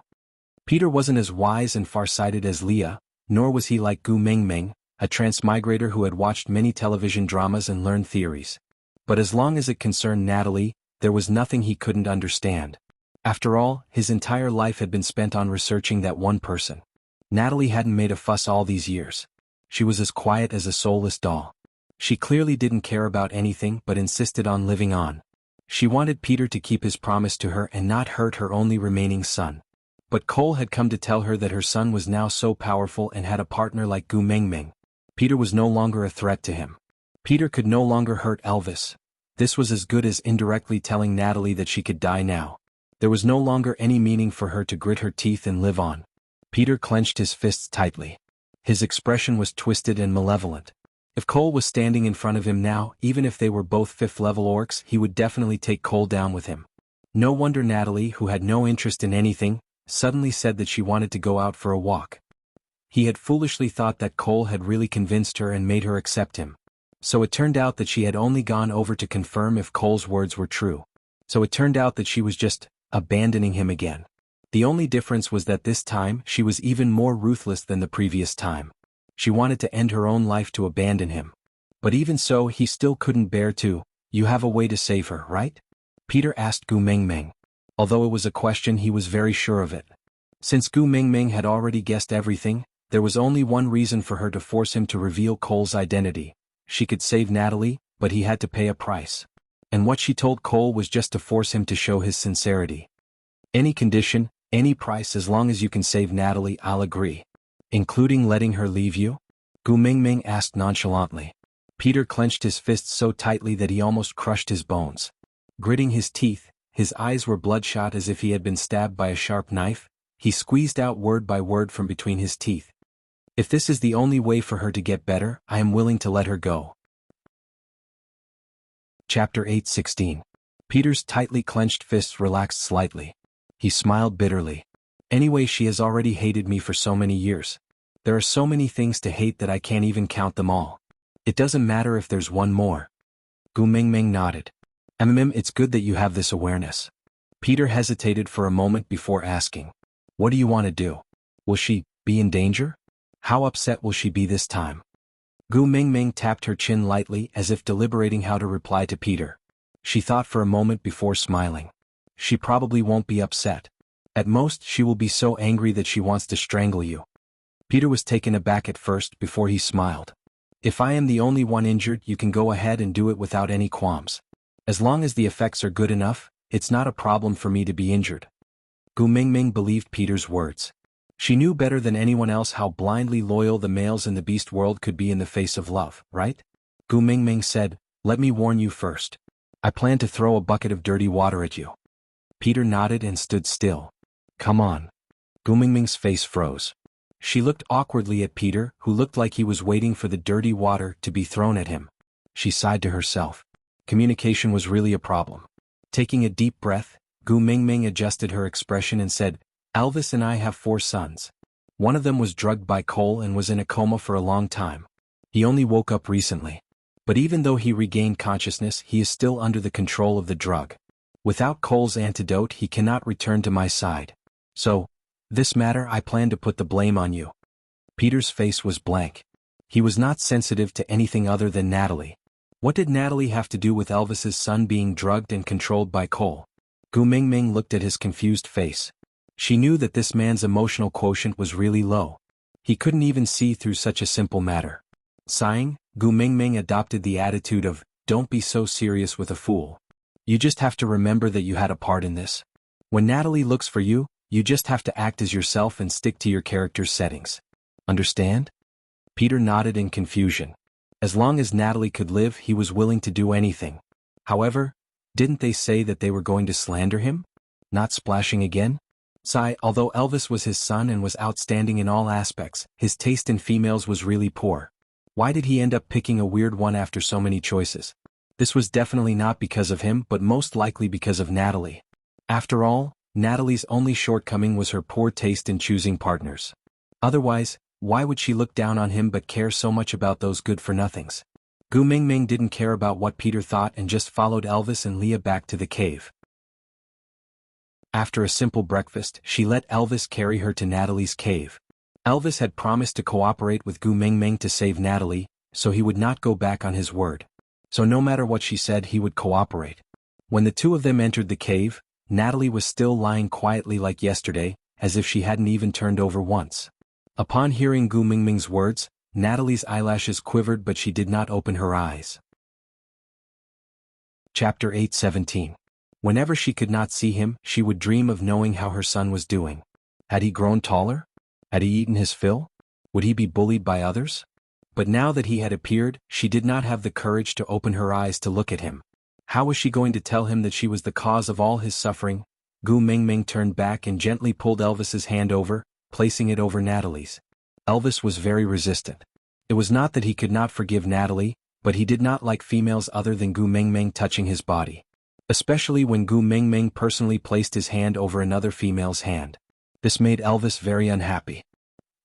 Peter wasn't as wise and far-sighted as Leah, nor was he like Gu Mingming, a transmigrator who had watched many television dramas and learned theories. But as long as it concerned Natalie, there was nothing he couldn't understand. After all, his entire life had been spent on researching that one person. Natalie hadn't made a fuss all these years. She was as quiet as a soulless doll. She clearly didn't care about anything but insisted on living on. She wanted Peter to keep his promise to her and not hurt her only remaining son. But Cole had come to tell her that her son was now so powerful and had a partner like Gu Mingming. Peter was no longer a threat to him. Peter could no longer hurt Elvis. This was as good as indirectly telling Natalie that she could die now. There was no longer any meaning for her to grit her teeth and live on. Peter clenched his fists tightly. His expression was twisted and malevolent. If Cole was standing in front of him now, even if they were both 5th-level orcs, he would definitely take Cole down with him. No wonder Natalie, who had no interest in anything, suddenly said that she wanted to go out for a walk. He had foolishly thought that Cole had really convinced her and made her accept him. So it turned out that she had only gone over to confirm if Cole's words were true. So it turned out that she was just abandoning him again. The only difference was that this time she was even more ruthless than the previous time. She wanted to end her own life to abandon him. But even so, he still couldn't bear to. "You have a way to save her, right?" Peter asked Gu Mingming. Although it was a question, he was very sure of it. Since Gu Mingming had already guessed everything, there was only one reason for her to force him to reveal Cole's identity. She could save Natalie, but he had to pay a price. And what she told Cole was just to force him to show his sincerity. "Any condition, any price, as long as you can save Natalie, I'll agree." "Including letting her leave you?" Gu Mingming asked nonchalantly. Peter clenched his fists so tightly that he almost crushed his bones. Gritting his teeth, his eyes were bloodshot as if he had been stabbed by a sharp knife, he squeezed out word by word from between his teeth. "If this is the only way for her to get better, I am willing to let her go." Chapter 8:16. Peter's tightly clenched fists relaxed slightly. He smiled bitterly. "Anyway, she has already hated me for so many years. There are so many things to hate that I can't even count them all. It doesn't matter if there's one more." Gu Mingming nodded. It's good that you have this awareness." Peter hesitated for a moment before asking, "What do you want to do? Will she be in danger? How upset will she be this time?" Gu Mingming tapped her chin lightly as if deliberating how to reply to Peter. She thought for a moment before smiling. "She probably won't be upset. At most, she will be so angry that she wants to strangle you." Peter was taken aback at first before he smiled. "If I am the only one injured, you can go ahead and do it without any qualms. As long as the effects are good enough, it's not a problem for me to be injured." Gu Mingming believed Peter's words. She knew better than anyone else how blindly loyal the males in the beast world could be in the face of love, right? Gu Mingming said, "Let me warn you first. I plan to throw a bucket of dirty water at you." Peter nodded and stood still. "Come on." Gu Mingming's face froze. She looked awkwardly at Peter, who looked like he was waiting for the dirty water to be thrown at him. She sighed to herself. Communication was really a problem. Taking a deep breath, Gu Mingming adjusted her expression and said, "Elvis and I have 4 sons. One of them was drugged by Cole and was in a coma for a long time. He only woke up recently. But even though he regained consciousness, he is still under the control of the drug. Without Cole's antidote, he cannot return to my side. So, this matter I plan to put the blame on you." Peter's face was blank. He was not sensitive to anything other than Natalie. What did Natalie have to do with Elvis's son being drugged and controlled by Cole? Gu Mingming looked at his confused face. She knew that this man's emotional quotient was really low. He couldn't even see through such a simple matter. Sighing, Gu Mingming adopted the attitude of, "Don't be so serious with a fool. You just have to remember that you had a part in this. When Natalie looks for you, you just have to act as yourself and stick to your character's settings. Understand?" Peter nodded in confusion. As long as Natalie could live, he was willing to do anything. However, didn't they say that they were going to slander him? Not splashing again? Although Elvis was his son and was outstanding in all aspects, his taste in females was really poor. Why did he end up picking a weird one after so many choices? This was definitely not because of him, but most likely because of Natalie. After all, Natalie's only shortcoming was her poor taste in choosing partners. Otherwise, why would she look down on him but care so much about those good-for-nothings? Gu Mingming didn't care about what Peter thought and just followed Elvis and Leah back to the cave. After a simple breakfast, she let Elvis carry her to Natalie's cave. Elvis had promised to cooperate with Gu Mingming to save Natalie, so he would not go back on his word. So no matter what she said, he would cooperate. When the two of them entered the cave, Natalie was still lying quietly like yesterday, as if she hadn't even turned over once. Upon hearing Gu Mingming's words, Natalie's eyelashes quivered, but she did not open her eyes. Chapter 8:17. Whenever she could not see him, she would dream of knowing how her son was doing. Had he grown taller? Had he eaten his fill? Would he be bullied by others? But now that he had appeared, she did not have the courage to open her eyes to look at him. How was she going to tell him that she was the cause of all his suffering? Gu Mingming turned back and gently pulled Elvis's hand over, placing it over Natalie's. Elvis was very resistant. It was not that he could not forgive Natalie, but he did not like females other than Gu Mingming touching his body. Especially when Gu Mingming personally placed his hand over another female's hand. This made Elvis very unhappy.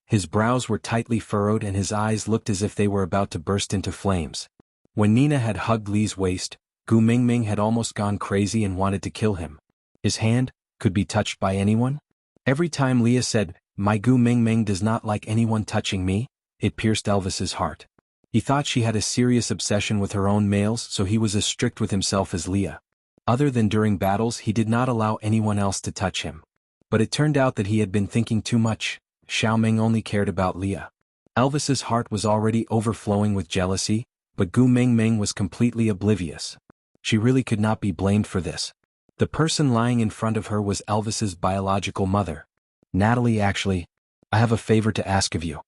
His brows were tightly furrowed and his eyes looked as if they were about to burst into flames. When Nina had hugged Lee's waist, Gu Mingming had almost gone crazy and wanted to kill him. His hand could be touched by anyone? Every time Leah said, "My Gu Mingming does not like anyone touching me," it pierced Elvis's heart. He thought she had a serious obsession with her own males, so he was as strict with himself as Leah. Other than during battles, he did not allow anyone else to touch him. But it turned out that he had been thinking too much. Xiaoming only cared about Leah. Elvis's heart was already overflowing with jealousy, but Gu Mingming was completely oblivious. She really could not be blamed for this. The person lying in front of her was Elvis's biological mother. "Natalie, actually, I have a favor to ask of you."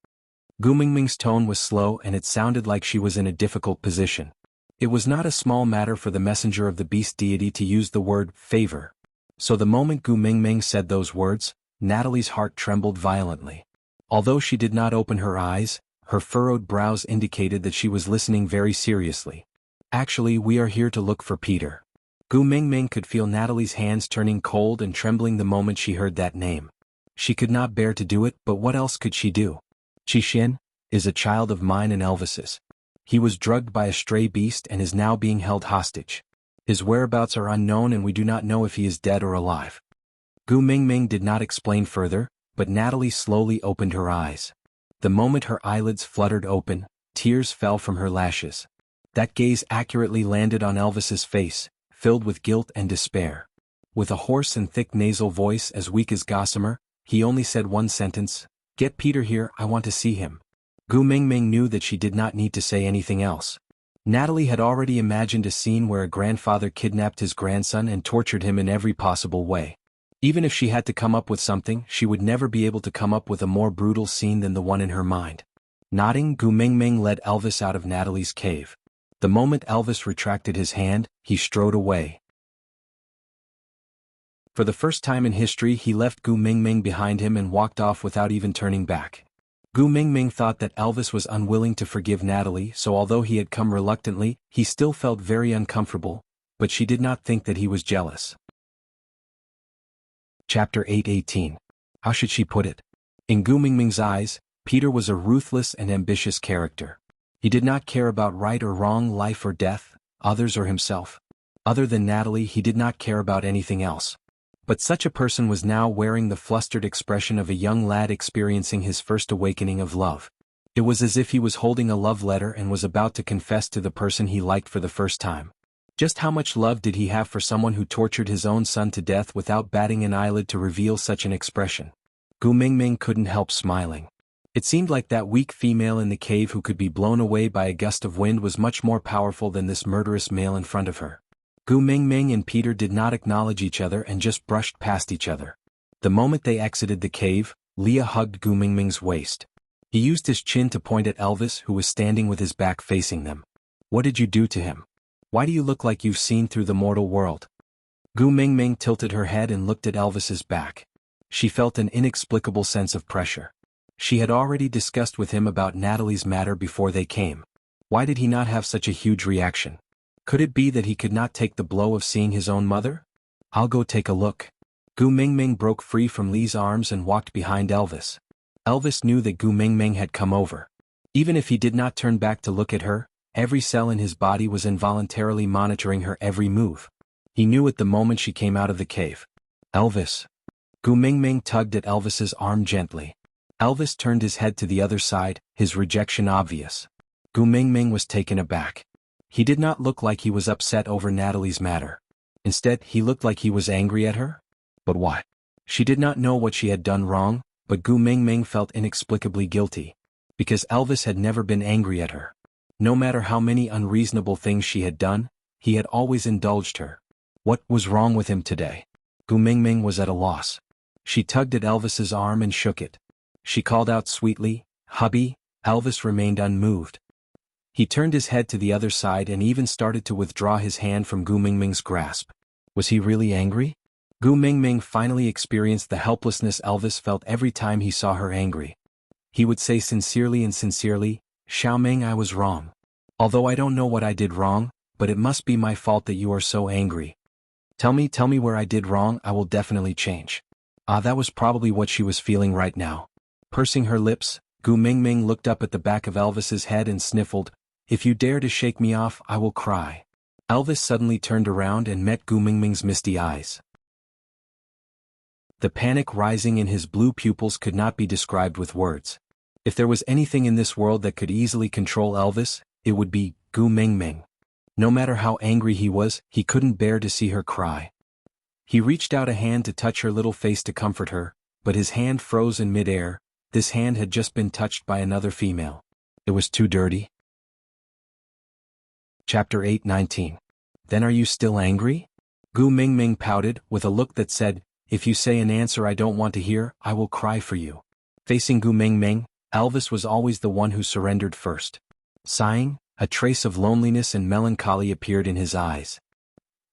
Gu Mingming's tone was slow and it sounded like she was in a difficult position. It was not a small matter for the messenger of the beast deity to use the word favor. So the moment Gu Mingming said those words, Natalie's heart trembled violently. Although she did not open her eyes, her furrowed brows indicated that she was listening very seriously. "Actually, we are here to look for Peter." Gu Mingming could feel Natalie's hands turning cold and trembling the moment she heard that name. She could not bear to do it, but what else could she do? Xian is a child of mine and Elvis's. He was drugged by a stray beast and is now being held hostage. His whereabouts are unknown and we do not know if he is dead or alive. Gu Mingming did not explain further, but Natalie slowly opened her eyes. The moment her eyelids fluttered open, tears fell from her lashes. That gaze accurately landed on Elvis's face, filled with guilt and despair. With a hoarse and thick nasal voice as weak as gossamer, he only said one sentence, "Get Peter here, I want to see him." Gu Mingming knew that she did not need to say anything else. Natalie had already imagined a scene where a grandfather kidnapped his grandson and tortured him in every possible way. Even if she had to come up with something, she would never be able to come up with a more brutal scene than the one in her mind. Nodding, Gu Mingming led Elvis out of Natalie's cave. The moment Elvis retracted his hand, he strode away. For the first time in history, he left Gu Mingming behind him and walked off without even turning back. Gu Mingming thought that Elvis was unwilling to forgive Natalie, so although he had come reluctantly, he still felt very uncomfortable, but she did not think that he was jealous. Chapter 8:18. How should she put it? In Gu Mingming's eyes, Peter was a ruthless and ambitious character. He did not care about right or wrong, life or death, others or himself. Other than Natalie, he did not care about anything else. But such a person was now wearing the flustered expression of a young lad experiencing his first awakening of love. It was as if he was holding a love letter and was about to confess to the person he liked for the first time. Just how much love did he have for someone who tortured his own son to death without batting an eyelid to reveal such an expression? Gu Mingming couldn't help smiling. It seemed like that weak female in the cave who could be blown away by a gust of wind was much more powerful than this murderous male in front of her. Gu Mingming and Peter did not acknowledge each other and just brushed past each other. The moment they exited the cave, Leah hugged Gu Mingming's waist. He used his chin to point at Elvis, who was standing with his back facing them. "What did you do to him? Why do you look like you've seen through the mortal world?" Gu Mingming tilted her head and looked at Elvis's back. She felt an inexplicable sense of pressure. She had already discussed with him about Natalie's matter before they came. Why did he not have such a huge reaction? Could it be that he could not take the blow of seeing his own mother? "I'll go take a look." Gu Mingming broke free from Lee's arms and walked behind Elvis. Elvis knew that Gu Mingming had come over. Even if he did not turn back to look at her, every cell in his body was involuntarily monitoring her every move. He knew at the moment she came out of the cave. "Elvis." Gu Mingming tugged at Elvis's arm gently. Elvis turned his head to the other side, his rejection obvious. Gu Mingming was taken aback. He did not look like he was upset over Natalie's matter. Instead, he looked like he was angry at her. But why? She did not know what she had done wrong, but Gu Mingming felt inexplicably guilty. Because Elvis had never been angry at her. No matter how many unreasonable things she had done, he had always indulged her. What was wrong with him today? Gu Mingming was at a loss. She tugged at Elvis's arm and shook it. She called out sweetly, "Hubby." Elvis remained unmoved. He turned his head to the other side and even started to withdraw his hand from Gu Mingming's grasp. Was he really angry? Gu Mingming finally experienced the helplessness Elvis felt every time he saw her angry. He would say sincerely, "Xiaoming, I was wrong. Although I don't know what I did wrong, but it must be my fault that you are so angry. Tell me where I did wrong, I will definitely change." That was probably what she was feeling right now. Pursing her lips, Gu Mingming looked up at the back of Elvis's head and sniffled, "If you dare to shake me off, I will cry." Elvis suddenly turned around and met Gu Mingming's misty eyes. The panic rising in his blue pupils could not be described with words. If there was anything in this world that could easily control Elvis, it would be Gu Mingming. No matter how angry he was, he couldn't bear to see her cry. He reached out a hand to touch her little face to comfort her, but his hand froze in midair. This hand had just been touched by another female. It was too dirty. Chapter 8:19. Then are you still angry? Gu Mingming pouted, with a look that said, "If you say an answer I don't want to hear, I will cry for you." Facing Gu Mingming, Elvis was always the one who surrendered first. Sighing, a trace of loneliness and melancholy appeared in his eyes.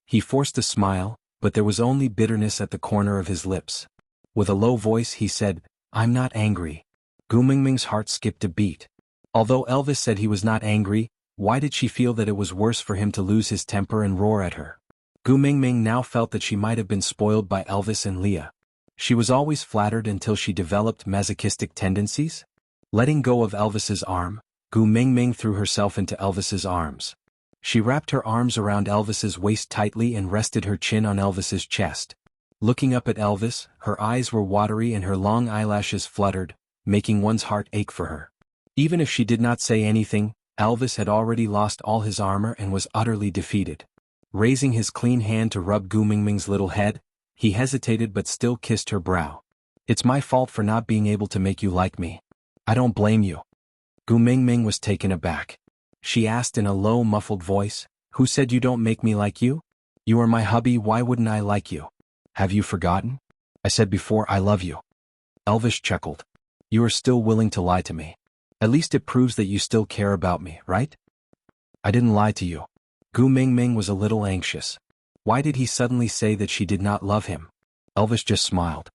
He forced a smile, but there was only bitterness at the corner of his lips. With a low voice he said, "I'm not angry." Gu Mingming's heart skipped a beat. Although Elvis said he was not angry, why did she feel that it was worse for him to lose his temper and roar at her? Gu Mingming now felt that she might have been spoiled by Elvis and Leah. She was always flattered until she developed masochistic tendencies. Letting go of Elvis's arm, Gu Mingming threw herself into Elvis's arms. She wrapped her arms around Elvis's waist tightly and rested her chin on Elvis's chest. Looking up at Elvis, her eyes were watery and her long eyelashes fluttered, making one's heart ache for her. Even if she did not say anything, Elvis had already lost all his armor and was utterly defeated. Raising his clean hand to rub Gu Mingming's little head, he hesitated but still kissed her brow. "It's my fault for not being able to make you like me. I don't blame you." Gu Mingming was taken aback. She asked in a low, muffled voice, "Who said you don't make me like you? You are my hubby, why wouldn't I like you? Have you forgotten?" I said before I love you. Elvis chuckled. You are still willing to lie to me. At least it proves that you still care about me, right? I didn't lie to you. Gu Mingming was a little anxious. Why did he suddenly say that she did not love him? Elvis just smiled.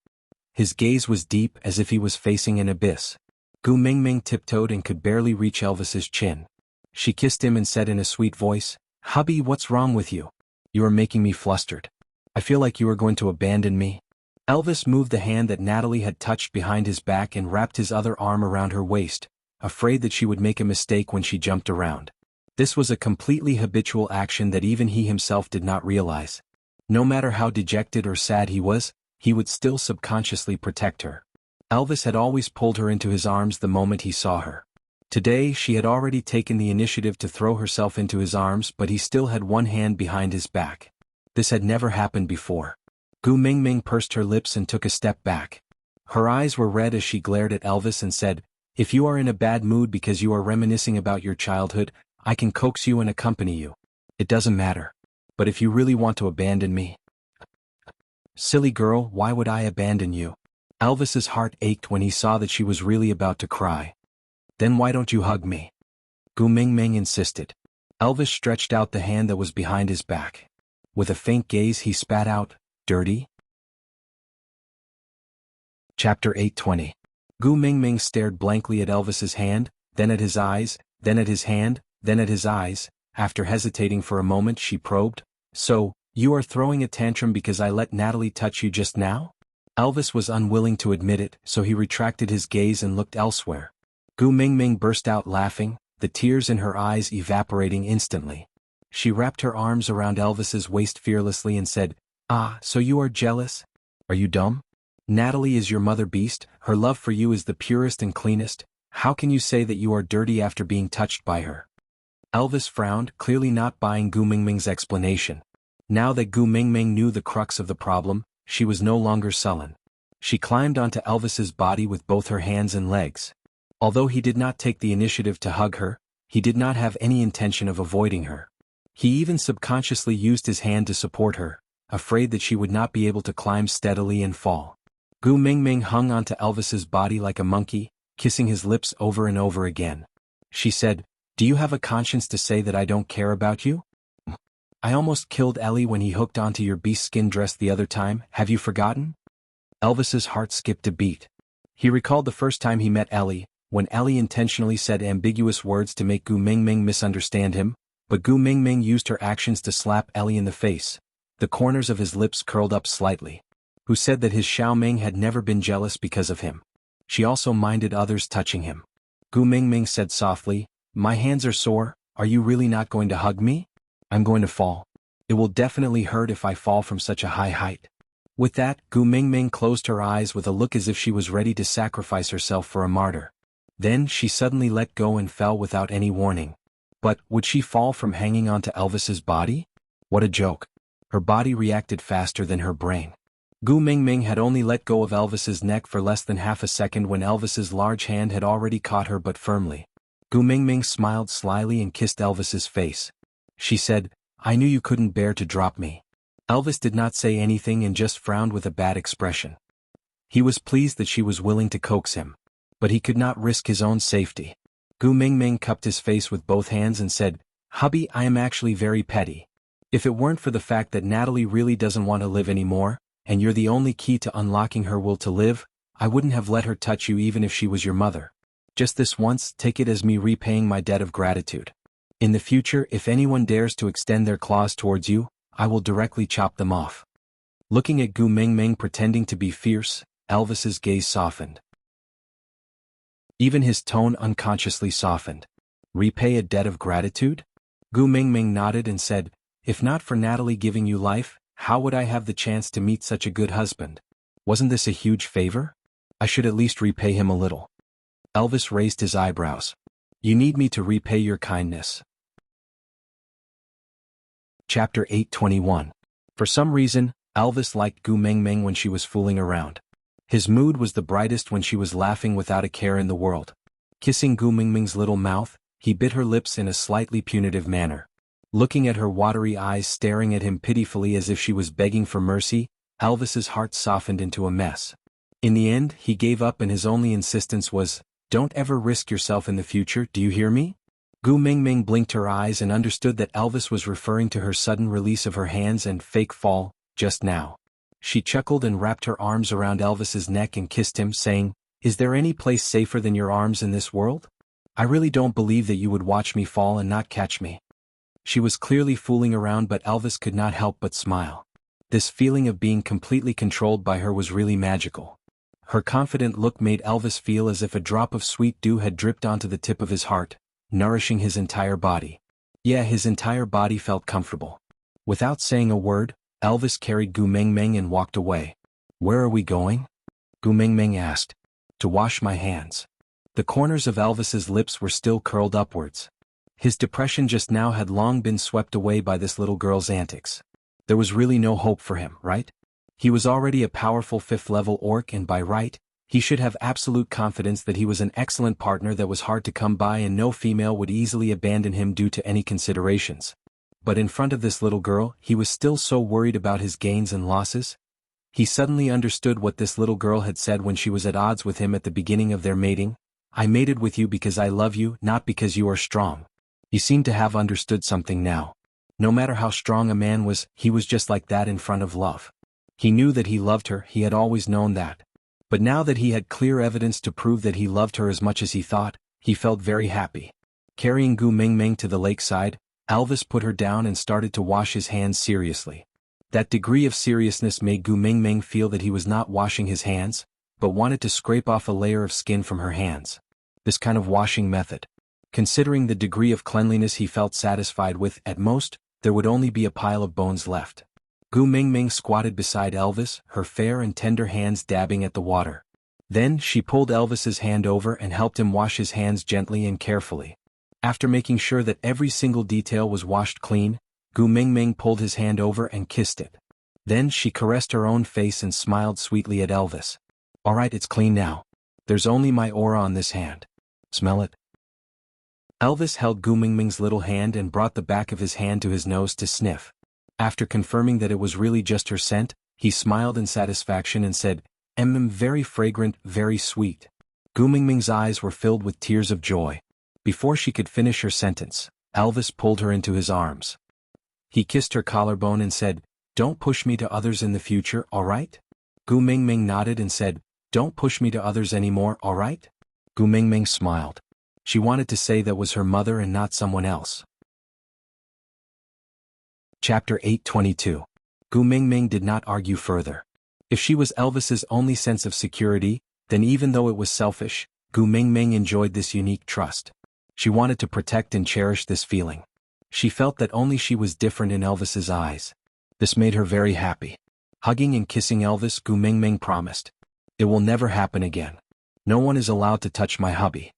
His gaze was deep as if he was facing an abyss. Gu Mingming tiptoed and could barely reach Elvis's chin. She kissed him and said in a sweet voice, "Hubby, what's wrong with you? You are making me flustered. I feel like you are going to abandon me." Elvis moved the hand that Natalie had touched behind his back and wrapped his other arm around her waist, afraid that she would make a mistake when she jumped around. This was a completely habitual action that even he himself did not realize. No matter how dejected or sad he was, he would still subconsciously protect her. Elvis had always pulled her into his arms the moment he saw her. Today she had already taken the initiative to throw herself into his arms, but he still had one hand behind his back. This had never happened before. Gu Mingming pursed her lips and took a step back. Her eyes were red as she glared at Elvis and said, "If you are in a bad mood because you are reminiscing about your childhood, I can coax you and accompany you. It doesn't matter. But if you really want to abandon me..." "Silly girl, why would I abandon you?" Elvis's heart ached when he saw that she was really about to cry. "Then why don't you hug me?" Gu Mingming insisted. Elvis stretched out the hand that was behind his back. With a faint gaze he spat out, "Dirty?" Chapter 820. Gu Mingming stared blankly at Elvis's hand, then at his eyes, then at his hand, then at his eyes. After hesitating for a moment she probed, "So, you are throwing a tantrum because I let Natalie touch you just now?" Elvis was unwilling to admit it, so he retracted his gaze and looked elsewhere. Gu Mingming burst out laughing, the tears in her eyes evaporating instantly. She wrapped her arms around Elvis's waist fearlessly and said, "Ah, so you are jealous? Are you dumb? Natalie is your mother beast, her love for you is the purest and cleanest. How can you say that you are dirty after being touched by her?" Elvis frowned, clearly not buying Gu Mingming's explanation. Now that Gu Mingming knew the crux of the problem, she was no longer sullen. She climbed onto Elvis's body with both her hands and legs. Although he did not take the initiative to hug her, he did not have any intention of avoiding her. He even subconsciously used his hand to support her, afraid that she would not be able to climb steadily and fall. Gu Mingming hung onto Elvis's body like a monkey, kissing his lips over and over again. She said, "Do you have a conscience to say that I don't care about you? I almost killed Ellie when he hooked onto your beast skin dress the other time, have you forgotten?" Elvis's heart skipped a beat. He recalled the first time he met Ellie, when Ellie intentionally said ambiguous words to make Gu Mingming misunderstand him, but Gu Mingming used her actions to slap Ellie in the face. The corners of his lips curled up slightly. Who said that his Xiaoming had never been jealous because of him? She also minded others touching him. Gu Mingming said softly, "My hands are sore, are you really not going to hug me? I'm going to fall. It will definitely hurt if I fall from such a high height." With that, Gu Mingming closed her eyes with a look as if she was ready to sacrifice herself for a martyr. Then she suddenly let go and fell without any warning. But, would she fall from hanging onto Elvis's body? What a joke. Her body reacted faster than her brain. Gu Mingming had only let go of Elvis's neck for less than half a second when Elvis's large hand had already caught her but firmly. Gu Mingming smiled slyly and kissed Elvis's face. She said, "I knew you couldn't bear to drop me." Elvis did not say anything and just frowned with a bad expression. He was pleased that she was willing to coax him. But he could not risk his own safety. Gu Mingming cupped his face with both hands and said, "Hubby, I am actually very petty. If it weren't for the fact that Natalie really doesn't want to live anymore, and you're the only key to unlocking her will to live, I wouldn't have let her touch you even if she was your mother. Just this once, take it as me repaying my debt of gratitude. In the future, if anyone dares to extend their claws towards you, I will directly chop them off." Looking at Gu Mingming pretending to be fierce, Elvis's gaze softened. Even his tone unconsciously softened. "Repay a debt of gratitude?" Gu Mingming nodded and said, "If not for Natalie giving you life, how would I have the chance to meet such a good husband? Wasn't this a huge favor? I should at least repay him a little." Elvis raised his eyebrows. "You need me to repay your kindness." Chapter 821. For some reason, Elvis liked Gu Mingming when she was fooling around. His mood was the brightest when she was laughing without a care in the world. Kissing Gu Mingming's little mouth, he bit her lips in a slightly punitive manner. Looking at her watery eyes staring at him pitifully as if she was begging for mercy, Elvis's heart softened into a mess. In the end, he gave up and his only insistence was, "Don't ever risk yourself in the future, do you hear me?" Gu Mingming blinked her eyes and understood that Elvis was referring to her sudden release of her hands and fake fall, just now. She chuckled and wrapped her arms around Elvis's neck and kissed him, saying, "Is there any place safer than your arms in this world? I really don't believe that you would watch me fall and not catch me." She was clearly fooling around, but Elvis could not help but smile. This feeling of being completely controlled by her was really magical. Her confident look made Elvis feel as if a drop of sweet dew had dripped onto the tip of his heart, nourishing his entire body. Yeah, his entire body felt comfortable. Without saying a word, Elvis carried Gu Mingming and walked away. "Where are we going?" Gu Mingming asked. "To wash my hands." The corners of Elvis's lips were still curled upwards. His depression just now had long been swept away by this little girl's antics. There was really no hope for him, right? He was already a powerful 5th-level orc and by right, he should have absolute confidence that he was an excellent partner that was hard to come by and no female would easily abandon him due to any considerations. But in front of this little girl, he was still so worried about his gains and losses. He suddenly understood what this little girl had said when she was at odds with him at the beginning of their mating. "I mated with you because I love you, not because you are strong." He seemed to have understood something now. No matter how strong a man was, he was just like that in front of love. He knew that he loved her, he had always known that. But now that he had clear evidence to prove that he loved her as much as he thought, he felt very happy. Carrying Gu Mingming to the lakeside, Elvis put her down and started to wash his hands seriously. That degree of seriousness made Gu Mingming feel that he was not washing his hands, but wanted to scrape off a layer of skin from her hands. This kind of washing method. Considering the degree of cleanliness he felt satisfied with, at most, there would only be a pile of bones left. Gu Mingming squatted beside Elvis, her fair and tender hands dabbing at the water. Then she pulled Elvis's hand over and helped him wash his hands gently and carefully. After making sure that every single detail was washed clean, Gu Mingming pulled his hand over and kissed it. Then she caressed her own face and smiled sweetly at Elvis. "Alright, it's clean now. There's only my aura on this hand. Smell it?" Elvis held Gu Mingming's little hand and brought the back of his hand to his nose to sniff. After confirming that it was really just her scent, he smiled in satisfaction and said, Very fragrant, very sweet." Gu Mingming's eyes were filled with tears of joy. Before she could finish her sentence, Elvis pulled her into his arms. He kissed her collarbone and said, "Don't push me to others in the future, alright?" Gu Mingming nodded and said, "Don't push me to others anymore, alright?" Gu Mingming smiled. She wanted to say that was her mother and not someone else. Chapter 822. Gu Mingming did not argue further. If she was Elvis's only sense of security, then even though it was selfish, Gu Mingming enjoyed this unique trust. She wanted to protect and cherish this feeling. She felt that only she was different in Elvis's eyes. This made her very happy. Hugging and kissing Elvis, Gu Mingming promised, "It will never happen again. No one is allowed to touch my hubby."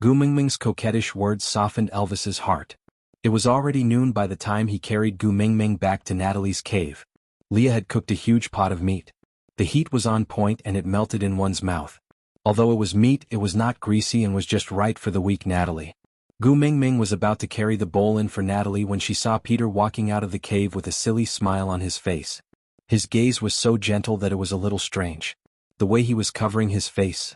Gu Mingming's coquettish words softened Elvis's heart. It was already noon by the time he carried Gu Mingming back to Natalie's cave. Leah had cooked a huge pot of meat. The heat was on point and it melted in one's mouth. Although it was meat, it was not greasy and was just right for the weak Natalie. Gu Mingming was about to carry the bowl in for Natalie when she saw Peter walking out of the cave with a silly smile on his face. His gaze was so gentle that it was a little strange. The way he was covering his face,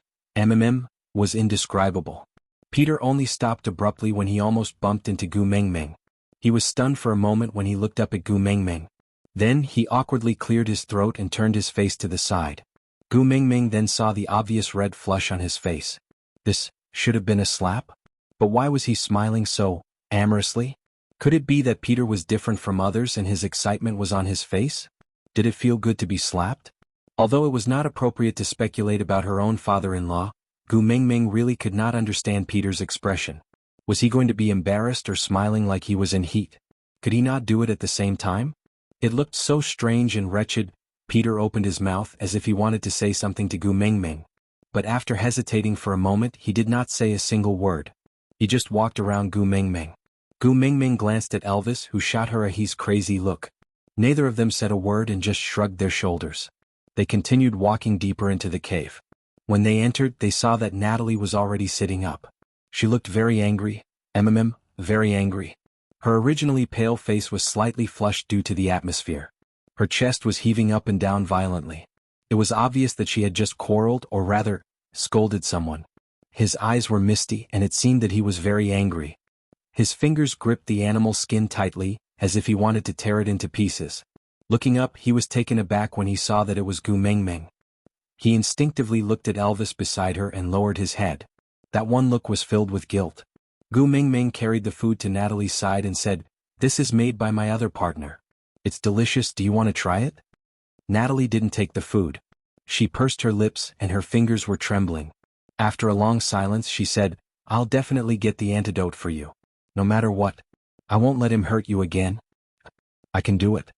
was indescribable. Peter only stopped abruptly when he almost bumped into Gu Mingming. He was stunned for a moment when he looked up at Gu Mingming. Then he awkwardly cleared his throat and turned his face to the side. Gu Mingming then saw the obvious red flush on his face. This should have been a slap? But why was he smiling so amorously? Could it be that Peter was different from others and his excitement was on his face? Did it feel good to be slapped? Although it was not appropriate to speculate about her own father-in-law, Gu Mingming really could not understand Peter's expression. Was he going to be embarrassed or smiling like he was in heat? Could he not do it at the same time? It looked so strange and wretched. Peter opened his mouth as if he wanted to say something to Gu Mingming. But after hesitating for a moment, he did not say a single word. He just walked around Gu Mingming. Gu Mingming glanced at Elvis, who shot her a "he's crazy" look. Neither of them said a word and just shrugged their shoulders. They continued walking deeper into the cave. When they entered, they saw that Natalie was already sitting up. She looked very angry, very angry. Her originally pale face was slightly flushed due to the atmosphere. Her chest was heaving up and down violently. It was obvious that she had just quarreled, or rather, scolded someone. His eyes were misty and it seemed that he was very angry. His fingers gripped the animal's skin tightly, as if he wanted to tear it into pieces. Looking up, he was taken aback when he saw that it was Gu Mengmeng. He instinctively looked at Elvis beside her and lowered his head. That one look was filled with guilt. Gu Mengmeng carried the food to Natalie's side and said, "This is made by my other partner. It's delicious, do you want to try it?" Natalie didn't take the food. She pursed her lips and her fingers were trembling. After a long silence she said, "I'll definitely get the antidote for you. No matter what. I won't let him hurt you again. I can do it."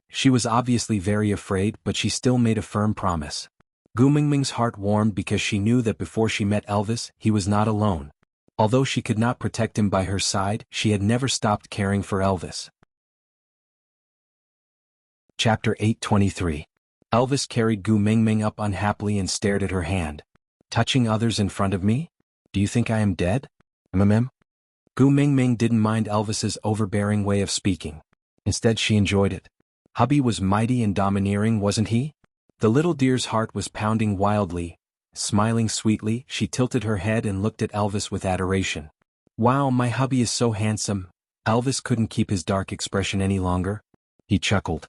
She was obviously very afraid, but she still made a firm promise. Gu Mingming's heart warmed because she knew that before she met Elvis, he was not alone. Although she could not protect him by her side, she had never stopped caring for Elvis. Chapter 823. Elvis carried Gu Mingming up unhappily and stared at her hand. "Touching others in front of me? Do you think I am dead? Mm. Gu Mingming didn't mind Elvis's overbearing way of speaking. Instead she enjoyed it. Hubby was mighty and domineering, wasn't he? The little deer's heart was pounding wildly. Smiling sweetly, she tilted her head and looked at Elvis with adoration. "Wow, my hubby is so handsome." Elvis couldn't keep his dark expression any longer. He chuckled.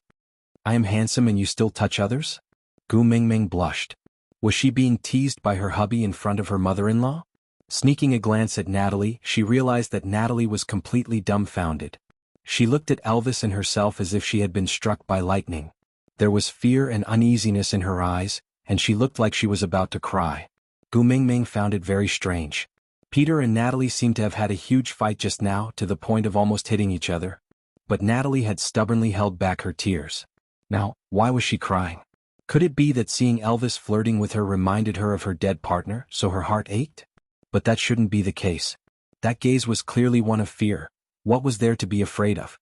"I am handsome and you still touch others?" Gu Mingming blushed. Was she being teased by her hubby in front of her mother-in-law? Sneaking a glance at Natalie, she realized that Natalie was completely dumbfounded. She looked at Elvis and herself as if she had been struck by lightning. There was fear and uneasiness in her eyes, and she looked like she was about to cry. Gu Mingming found it very strange. Peter and Natalie seemed to have had a huge fight just now, to the point of almost hitting each other. But Natalie had stubbornly held back her tears. Now, why was she crying? Could it be that seeing Elvis flirting with her reminded her of her dead partner, so her heart ached? But that shouldn't be the case. That gaze was clearly one of fear. What was there to be afraid of?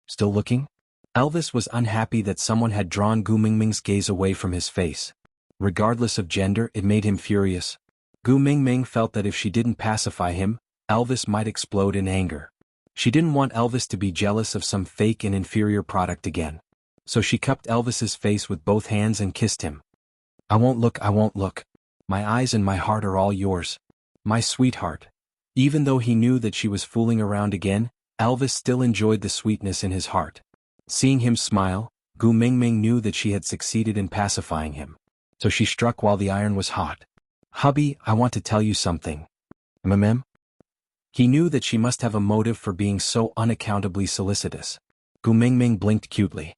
Still looking? Elvis was unhappy that someone had drawn Gu Mingming's gaze away from his face. Regardless of gender, it made him furious. Gu Mingming felt that if she didn't pacify him, Elvis might explode in anger. She didn't want Elvis to be jealous of some fake and inferior product again. So she cupped Elvis's face with both hands and kissed him. I won't look. My eyes and my heart are all yours. My sweetheart." Even though he knew that she was fooling around again, Elvis still enjoyed the sweetness in his heart. Seeing him smile, Gu Mingming knew that she had succeeded in pacifying him. So she struck while the iron was hot. "Hubby, I want to tell you something." Mm. He knew that she must have a motive for being so unaccountably solicitous. Gu Mingming blinked cutely.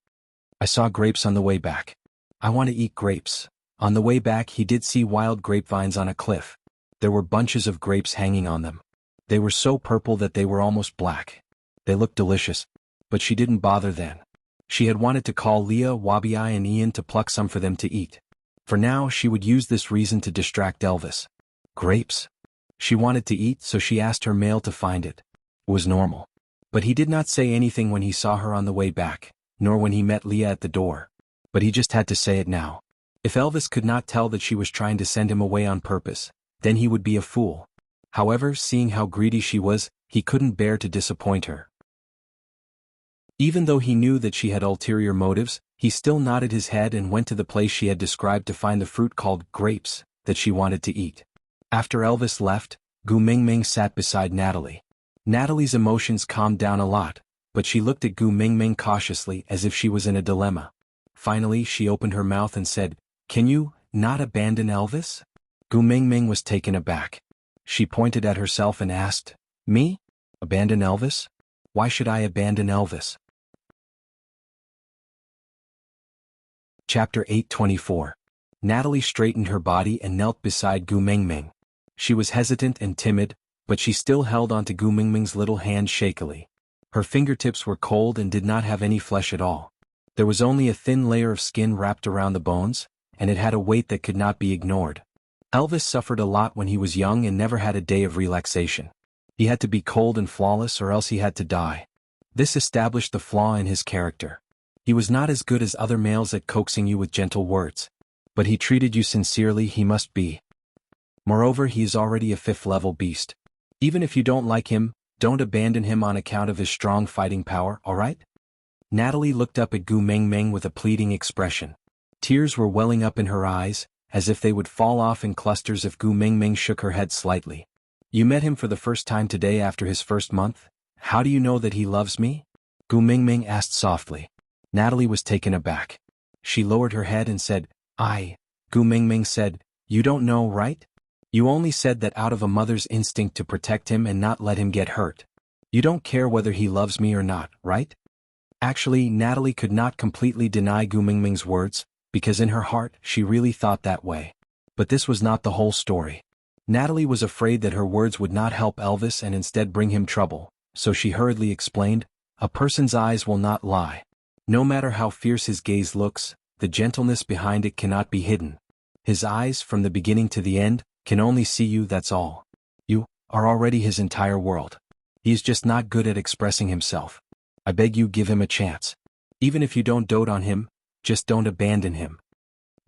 "I saw grapes on the way back. I want to eat grapes." On the way back he did see wild grapevines on a cliff. There were bunches of grapes hanging on them. They were so purple that they were almost black. They looked delicious. But she didn't bother then. She had wanted to call Leah, Wabi and Ian to pluck some for them to eat. For now she would use this reason to distract Elvis. Grapes? She wanted to eat, so she asked her male to find it. It was normal. But he did not say anything when he saw her on the way back, nor when he met Leah at the door. But he just had to say it now. If Elvis could not tell that she was trying to send him away on purpose, then he would be a fool. However, seeing how greedy she was, he couldn't bear to disappoint her. Even though he knew that she had ulterior motives, he still nodded his head and went to the place she had described to find the fruit called grapes that she wanted to eat. After Elvis left, Gu Mingming sat beside Natalie. Natalie's emotions calmed down a lot, but she looked at Gu Mingming cautiously as if she was in a dilemma. Finally she opened her mouth and said, "Can you not abandon Elvis?" Gu Mingming was taken aback. She pointed at herself and asked, "Me? Abandon Elvis? Why should I abandon Elvis?" Chapter 824. Natalie straightened her body and knelt beside Gu Mingming. She was hesitant and timid, but she still held onto Gu Mingming's little hand shakily. Her fingertips were cold and did not have any flesh at all. There was only a thin layer of skin wrapped around the bones, and it had a weight that could not be ignored. Elvis suffered a lot when he was young and never had a day of relaxation. He had to be cold and flawless or else he had to die. This established the flaw in his character. He was not as good as other males at coaxing you with gentle words. But he treated you sincerely, he must be. Moreover, he is already a 5th-level beast. Even if you don't like him, don't abandon him on account of his strong fighting power, alright? Natalie looked up at Gu Mengmeng with a pleading expression. Tears were welling up in her eyes, as if they would fall off in clusters if Gu Mengmeng shook her head slightly. You met him for the first time today after his first month? How do you know that he loves me? Gu Mengmeng asked softly. Natalie was taken aback. She lowered her head and said, Gu Mengmeng said, you don't know, right? You only said that out of a mother's instinct to protect him and not let him get hurt. You don't care whether he loves me or not, right? Actually, Natalie could not completely deny Gu Mengmeng's words, because in her heart she really thought that way. But this was not the whole story. Natalie was afraid that her words would not help Elvis and instead bring him trouble, so she hurriedly explained, a person's eyes will not lie. No matter how fierce his gaze looks, the gentleness behind it cannot be hidden. His eyes, from the beginning to the end, can only see you, that's all. You are already his entire world. He is just not good at expressing himself. I beg you, give him a chance. Even if you don't dote on him, just don't abandon him.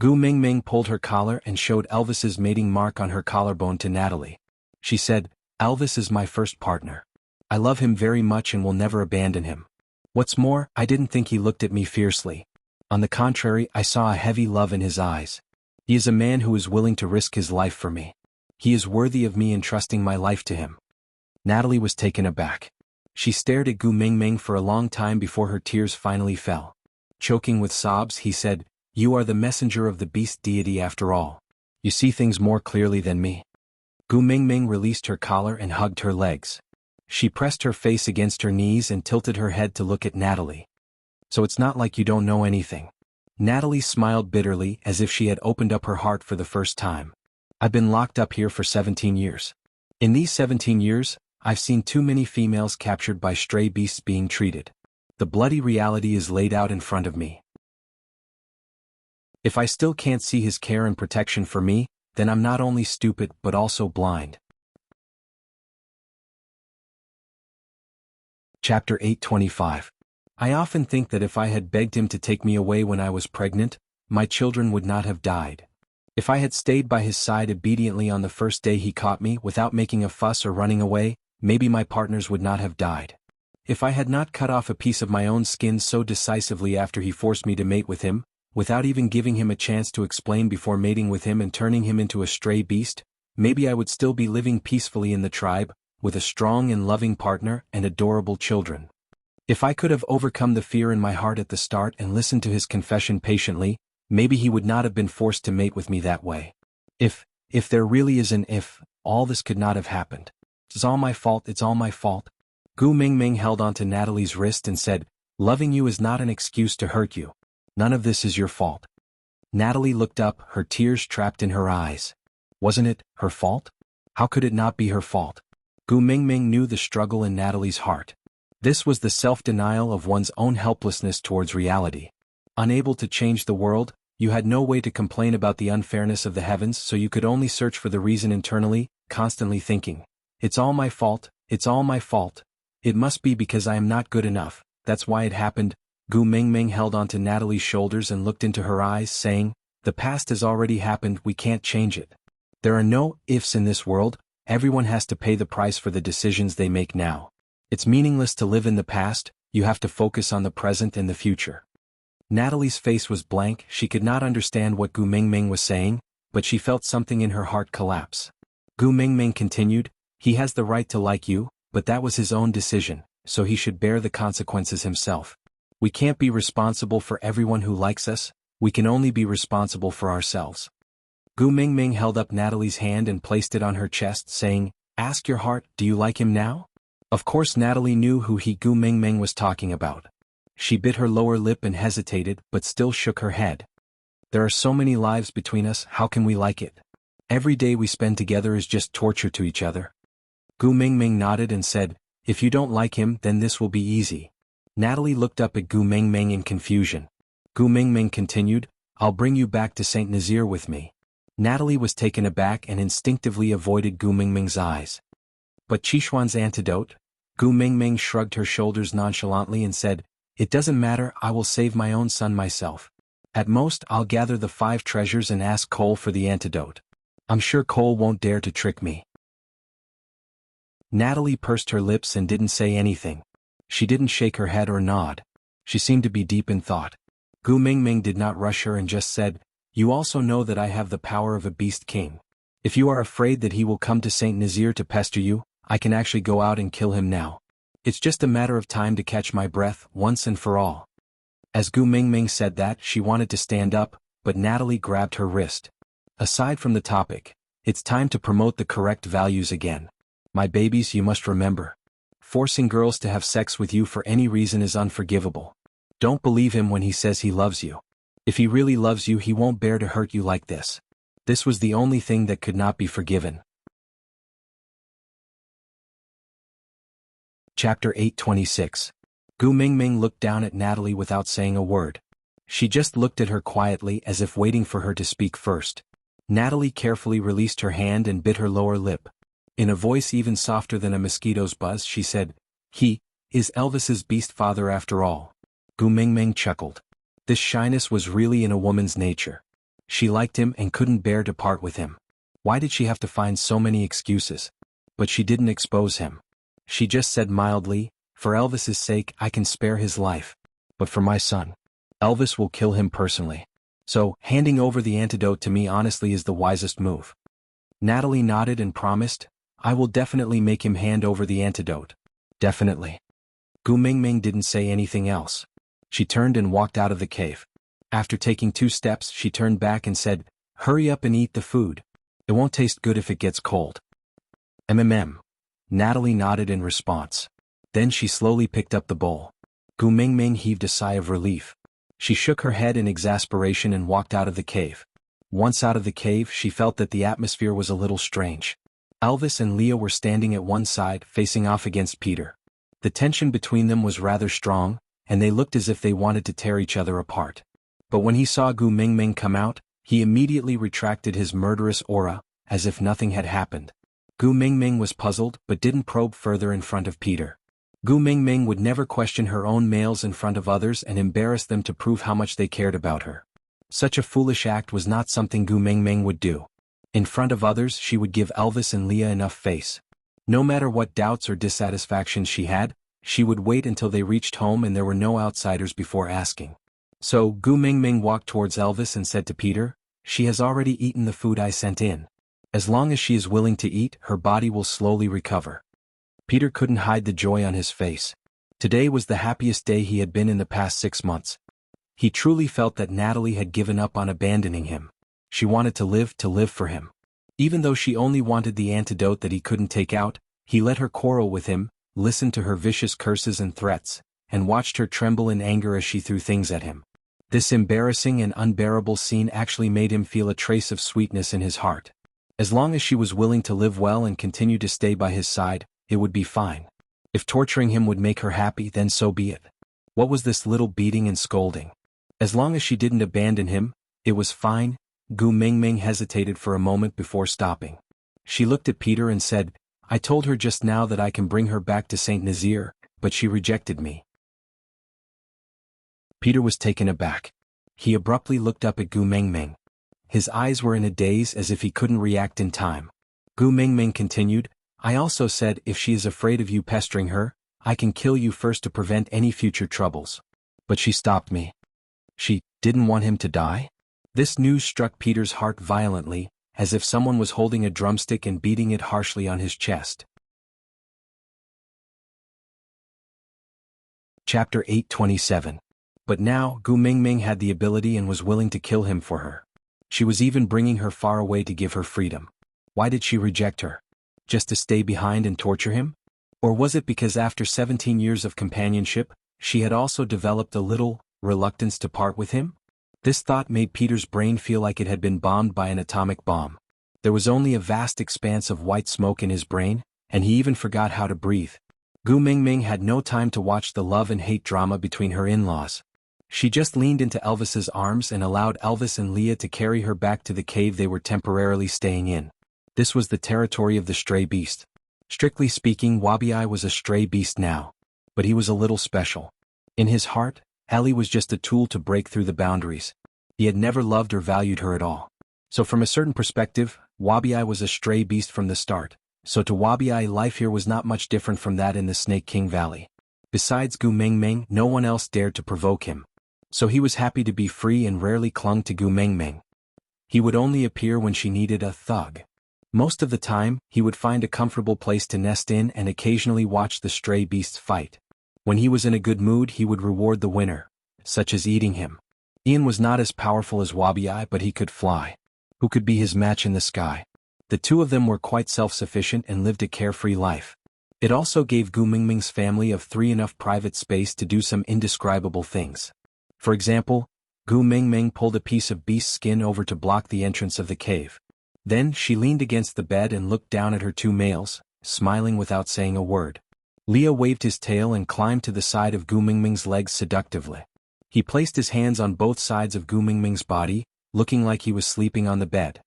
Gu Mengmeng pulled her collar and showed Elvis's mating mark on her collarbone to Natalie. She said, Elvis is my first partner. I love him very much and will never abandon him. What's more, I didn't think he looked at me fiercely. On the contrary, I saw a heavy love in his eyes. He is a man who is willing to risk his life for me. He is worthy of me entrusting my life to him. Natalie was taken aback. She stared at Gu Mengmeng for a long time before her tears finally fell. Choking with sobs, he said, you are the messenger of the beast deity after all. You see things more clearly than me. Gu Mengmeng released her collar and hugged her legs. She pressed her face against her knees and tilted her head to look at Natalie. So it's not like you don't know anything. Natalie smiled bitterly as if she had opened up her heart for the first time. I've been locked up here for 17 years. In these 17 years, I've seen too many females captured by stray beasts being treated. The bloody reality is laid out in front of me. If I still can't see his care and protection for me, then I'm not only stupid but also blind. Chapter 825. I often think that if I had begged him to take me away when I was pregnant, my children would not have died. If I had stayed by his side obediently on the first day he caught me without making a fuss or running away, maybe my partners would not have died. If I had not cut off a piece of my own skin so decisively after he forced me to mate with him, without even giving him a chance to explain before mating with him and turning him into a stray beast, maybe I would still be living peacefully in the tribe, with a strong and loving partner and adorable children. If I could have overcome the fear in my heart at the start and listened to his confession patiently, maybe he would not have been forced to mate with me that way. If there really is an if, all this could not have happened. It's all my fault, it's all my fault. Gu Mengmeng held onto Natalie's wrist and said, loving you is not an excuse to hurt you. None of this is your fault. Natalie looked up, her tears trapped in her eyes. Wasn't it her fault? How could it not be her fault? Gu Mengmeng knew the struggle in Natalie's heart. This was the self-denial of one's own helplessness towards reality. Unable to change the world, you had no way to complain about the unfairness of the heavens, so you could only search for the reason internally, constantly thinking, it's all my fault, it's all my fault. It must be because I am not good enough, that's why it happened. Gu Mengmeng held onto Natalie's shoulders and looked into her eyes, saying, the past has already happened, we can't change it. There are no ifs in this world, everyone has to pay the price for the decisions they make now. It's meaningless to live in the past, you have to focus on the present and the future. Natalie's face was blank, she could not understand what Gu Mengmeng was saying, but she felt something in her heart collapse. Gu Mengmeng continued, he has the right to like you, but that was his own decision, so he should bear the consequences himself. We can't be responsible for everyone who likes us, we can only be responsible for ourselves. Gu Mengmeng held up Natalie's hand and placed it on her chest, saying, ask your heart, do you like him now? Of course Natalie knew who Gu Mengmeng was talking about. She bit her lower lip and hesitated, but still shook her head. There are so many lives between us, how can we like it? Every day we spend together is just torture to each other. Gu Mengmeng nodded and said, if you don't like him then this will be easy. Natalie looked up at Gu Mengmeng in confusion. Gu Mengmeng continued, I'll bring you back to Saint Nazaire with me. Natalie was taken aback and instinctively avoided Gu Mengmeng's eyes. But Xuanhuan's antidote? Gu Mengmeng shrugged her shoulders nonchalantly and said, it doesn't matter, I will save my own son myself. At most I'll gather the 5 treasures and ask Cole for the antidote. I'm sure Cole won't dare to trick me. Natalie pursed her lips and didn't say anything. She didn't shake her head or nod. She seemed to be deep in thought. Gu Mingming did not rush her and just said, "You also know that I have the power of a beast king. If you are afraid that he will come to Saint Nazir to pester you, I can actually go out and kill him now. It's just a matter of time to catch my breath once and for all." As Gu Mingming said that, she wanted to stand up, but Natalie grabbed her wrist. "Aside from the topic, it's time to promote the correct values again. My babies, you must remember. Forcing girls to have sex with you for any reason is unforgivable. Don't believe him when he says he loves you. If he really loves you, he won't bear to hurt you like this." This was the only thing that could not be forgiven. Chapter 826. Gu Mingming looked down at Natalie without saying a word. She just looked at her quietly as if waiting for her to speak first. Natalie carefully released her hand and bit her lower lip. In a voice even softer than a mosquito's buzz, she said, "He is Elvis's beast father after all." Gu Mingming chuckled. This shyness was really in a woman's nature. She liked him and couldn't bear to part with him. Why did she have to find so many excuses? But she didn't expose him. She just said mildly, "For Elvis's sake, I can spare his life. But for my son, Elvis will kill him personally. So, handing over the antidote to me honestly is the wisest move." Natalie nodded and promised, "I will definitely make him hand over the antidote." "Definitely." Gu Mingming didn't say anything else. She turned and walked out of the cave. After taking 2 steps, she turned back and said, "Hurry up and eat the food. It won't taste good if it gets cold." Natalie nodded in response. Then she slowly picked up the bowl. Gu Mingming heaved a sigh of relief. She shook her head in exasperation and walked out of the cave. Once out of the cave, she felt that the atmosphere was a little strange. Elvis and Leah were standing at one side, facing off against Peter. The tension between them was rather strong, and they looked as if they wanted to tear each other apart. But when he saw Gu Mingming come out, he immediately retracted his murderous aura, as if nothing had happened. Gu Mingming was puzzled but didn't probe further in front of Peter. Gu Mingming would never question her own males in front of others and embarrass them to prove how much they cared about her. Such a foolish act was not something Gu Mingming would do. In front of others, she would give Elvis and Leah enough face. No matter what doubts or dissatisfactions she had, she would wait until they reached home and there were no outsiders before asking. So, Gu Mingming walked towards Elvis and said to Peter, "She has already eaten the food I sent in. As long as she is willing to eat, her body will slowly recover." Peter couldn't hide the joy on his face. Today was the happiest day he had been in the past 6 months. He truly felt that Natalie had given up on abandoning him. She wanted to live for him. Even though she only wanted the antidote that he couldn't take out, he let her quarrel with him, listened to her vicious curses and threats, and watched her tremble in anger as she threw things at him. This embarrassing and unbearable scene actually made him feel a trace of sweetness in his heart. As long as she was willing to live well and continue to stay by his side, it would be fine. If torturing him would make her happy, then so be it. What was this little beating and scolding? As long as she didn't abandon him, it was fine. Gu Mingming hesitated for a moment before stopping. She looked at Peter and said, "I told her just now that I can bring her back to Saint Nazir, but she rejected me." Peter was taken aback. He abruptly looked up at Gu Mingming. His eyes were in a daze as if he couldn't react in time. Gu Mingming continued, "I also said if she is afraid of you pestering her, I can kill you first to prevent any future troubles. But she stopped me." She didn't want him to die? This news struck Peter's heart violently, as if someone was holding a drumstick and beating it harshly on his chest. Chapter 827. But now, Gu Mingming had the ability and was willing to kill him for her. She was even bringing her far away to give her freedom. Why did she reject her? Just to stay behind and torture him? Or was it because after 17 years of companionship, she had also developed a little reluctance to part with him? This thought made Peter's brain feel like it had been bombed by an atomic bomb. There was only a vast expanse of white smoke in his brain, and he even forgot how to breathe. Gu Mingming had no time to watch the love and hate drama between her in-laws. She just leaned into Elvis's arms and allowed Elvis and Leah to carry her back to the cave they were temporarily staying in. This was the territory of the stray beast. Strictly speaking, Wuxiai was a stray beast now. But he was a little special. In his heart, Ellie was just a tool to break through the boundaries. He had never loved or valued her at all. So from a certain perspective, Wuxiai was a stray beast from the start. So to Wuxiai, life here was not much different from that in the Snake King Valley. Besides Gu Mingming, no one else dared to provoke him. So he was happy to be free and rarely clung to Gu Mingming. He would only appear when she needed a thug. Most of the time, he would find a comfortable place to nest in and occasionally watch the stray beasts fight. When he was in a good mood, he would reward the winner, such as eating him. Ian was not as powerful as Wabi, but he could fly. Who could be his match in the sky? The two of them were quite self-sufficient and lived a carefree life. It also gave Gu Mingming's family of three enough private space to do some indescribable things. For example, Gu Mingming pulled a piece of beast skin over to block the entrance of the cave. Then she leaned against the bed and looked down at her two males, smiling without saying a word. Leah waved his tail and climbed to the side of Gu Mingming's legs seductively. He placed his hands on both sides of Gu Mingming's body, looking like he was sleeping on the bed.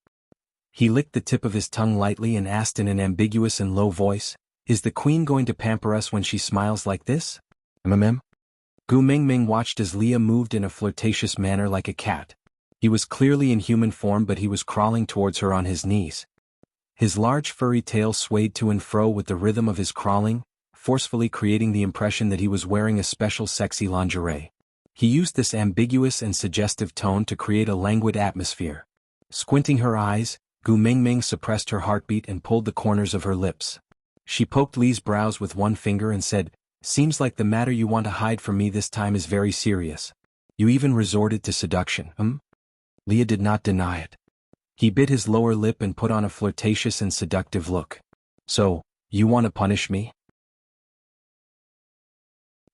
He licked the tip of his tongue lightly and asked in an ambiguous and low voice, "Is the queen going to pamper us when she smiles like this?" Gu Mingming watched as Leah moved in a flirtatious manner like a cat. He was clearly in human form, but he was crawling towards her on his knees. His large furry tail swayed to and fro with the rhythm of his crawling, forcefully creating the impression that he was wearing a special sexy lingerie. He used this ambiguous and suggestive tone to create a languid atmosphere. Squinting her eyes, Gu Mingming suppressed her heartbeat and pulled the corners of her lips. She poked Lee's brows with one finger and said, "Seems like the matter you want to hide from me this time is very serious. You even resorted to seduction, Leah did not deny it. He bit his lower lip and put on a flirtatious and seductive look. "So, you want to punish me?"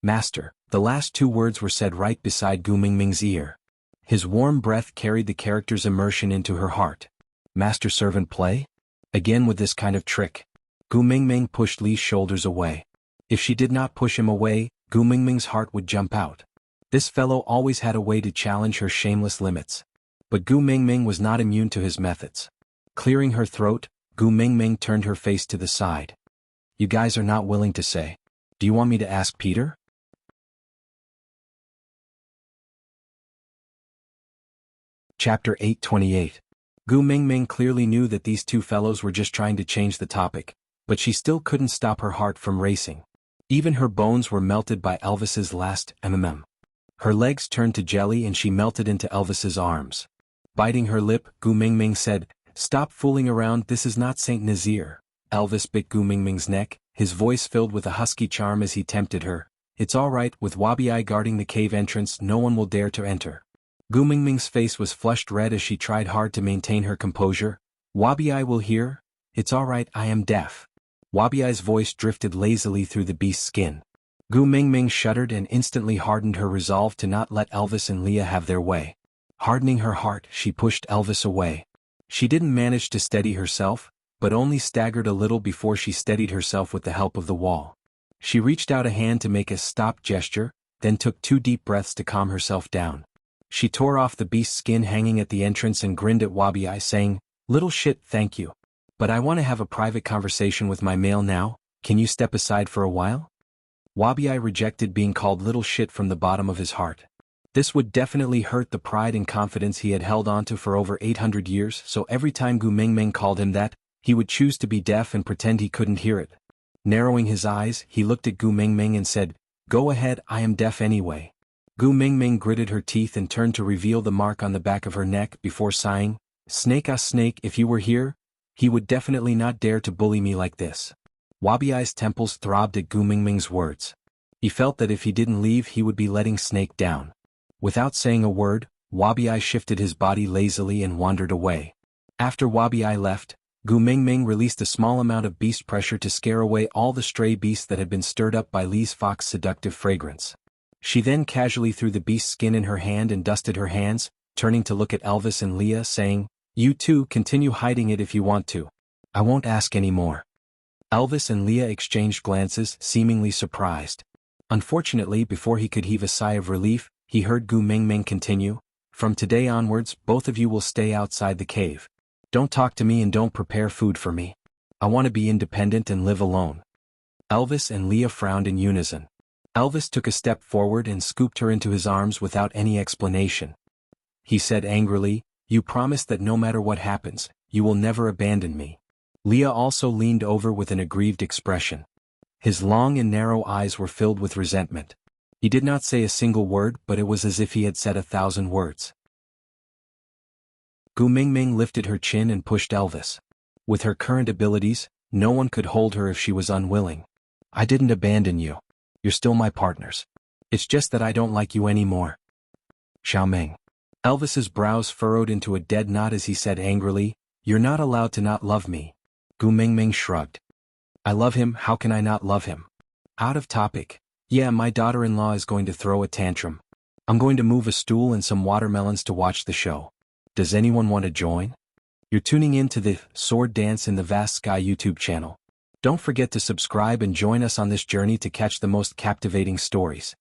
"Master," the last two words were said right beside Gu Mingming's ear. His warm breath carried the character's immersion into her heart. Master-servant play? Again with this kind of trick? Gu Mingming pushed Lee's shoulders away. If she did not push him away, Gu Mingming's heart would jump out. This fellow always had a way to challenge her shameless limits. But Gu Mingming was not immune to his methods. Clearing her throat, Gu Mingming turned her face to the side. "You guys are not willing to say. Do you want me to ask Peter?" Chapter 828. Gu Mingming clearly knew that these two fellows were just trying to change the topic, but she still couldn't stop her heart from racing. Even her bones were melted by Elvis's last Her legs turned to jelly and she melted into Elvis's arms. Biting her lip, Gu Mingming said, "Stop fooling around, this is not Saint Nazir." Elvis bit Gu Mingming's neck, his voice filled with a husky charm as he tempted her. "It's all right, with Wabi guarding the cave entrance, no one will dare to enter." Gu Mingming's face was flushed red as she tried hard to maintain her composure. "Wabi will hear? It's all right, I am deaf." Wabi's voice drifted lazily through the beast's skin. Gu Mingming shuddered and instantly hardened her resolve to not let Elvis and Leah have their way. Hardening her heart, she pushed Elvis away. She didn't manage to steady herself, but only staggered a little before she steadied herself with the help of the wall. She reached out a hand to make a stop gesture, then took 2 deep breaths to calm herself down. She tore off the beast's skin hanging at the entrance and grinned at Wabi, saying, "Little shit, thank you. But I want to have a private conversation with my male now, can you step aside for a while?" Wabi rejected being called little shit from the bottom of his heart. This would definitely hurt the pride and confidence he had held onto for over 800 years, so every time Gu Mingming called him that, he would choose to be deaf and pretend he couldn't hear it. Narrowing his eyes, he looked at Gu Mingming and said, "Go ahead, I am deaf anyway." Gu Mingming gritted her teeth and turned to reveal the mark on the back of her neck before sighing, "Snake, snake, if you were here, he would definitely not dare to bully me like this." Wabi's temples throbbed at Gu Mingming's words. He felt that if he didn't leave he would be letting Snake down. Without saying a word, Wabi shifted his body lazily and wandered away. After Wabi left, Gu Mingming released a small amount of beast pressure to scare away all the stray beasts that had been stirred up by Lee's fox seductive fragrance. She then casually threw the beast's skin in her hand and dusted her hands, turning to look at Elvis and Leah, saying, "You two continue hiding it if you want to. I won't ask any more." Elvis and Leah exchanged glances, seemingly surprised. Unfortunately, before he could heave a sigh of relief, he heard Gu Mingming continue, "From today onwards, both of you will stay outside the cave. Don't talk to me and don't prepare food for me. I want to be independent and live alone." Elvis and Leah frowned in unison. Elvis took a step forward and scooped her into his arms without any explanation. He said angrily, "You promise that no matter what happens, you will never abandon me." Leah also leaned over with an aggrieved expression. His long and narrow eyes were filled with resentment. He did not say a single word, but it was as if he had said 1,000 words. Gu Mingming lifted her chin and pushed Elvis. With her current abilities, no one could hold her if she was unwilling. I didn't abandon you. You're still my partners. It's just that I don't like you anymore. Xiaoming. Elvis's brows furrowed into a dead knot as he said angrily, You're not allowed to not love me. Gu Mingming shrugged. I love him, how can I not love him? Out of topic. Yeah, my daughter-in-law is going to throw a tantrum. I'm going to move a stool and some watermelons to watch the show. Does anyone want to join? You're tuning in to the Sword Dance in the Vast Sky YouTube channel. Don't forget to subscribe and join us on this journey to catch the most captivating stories.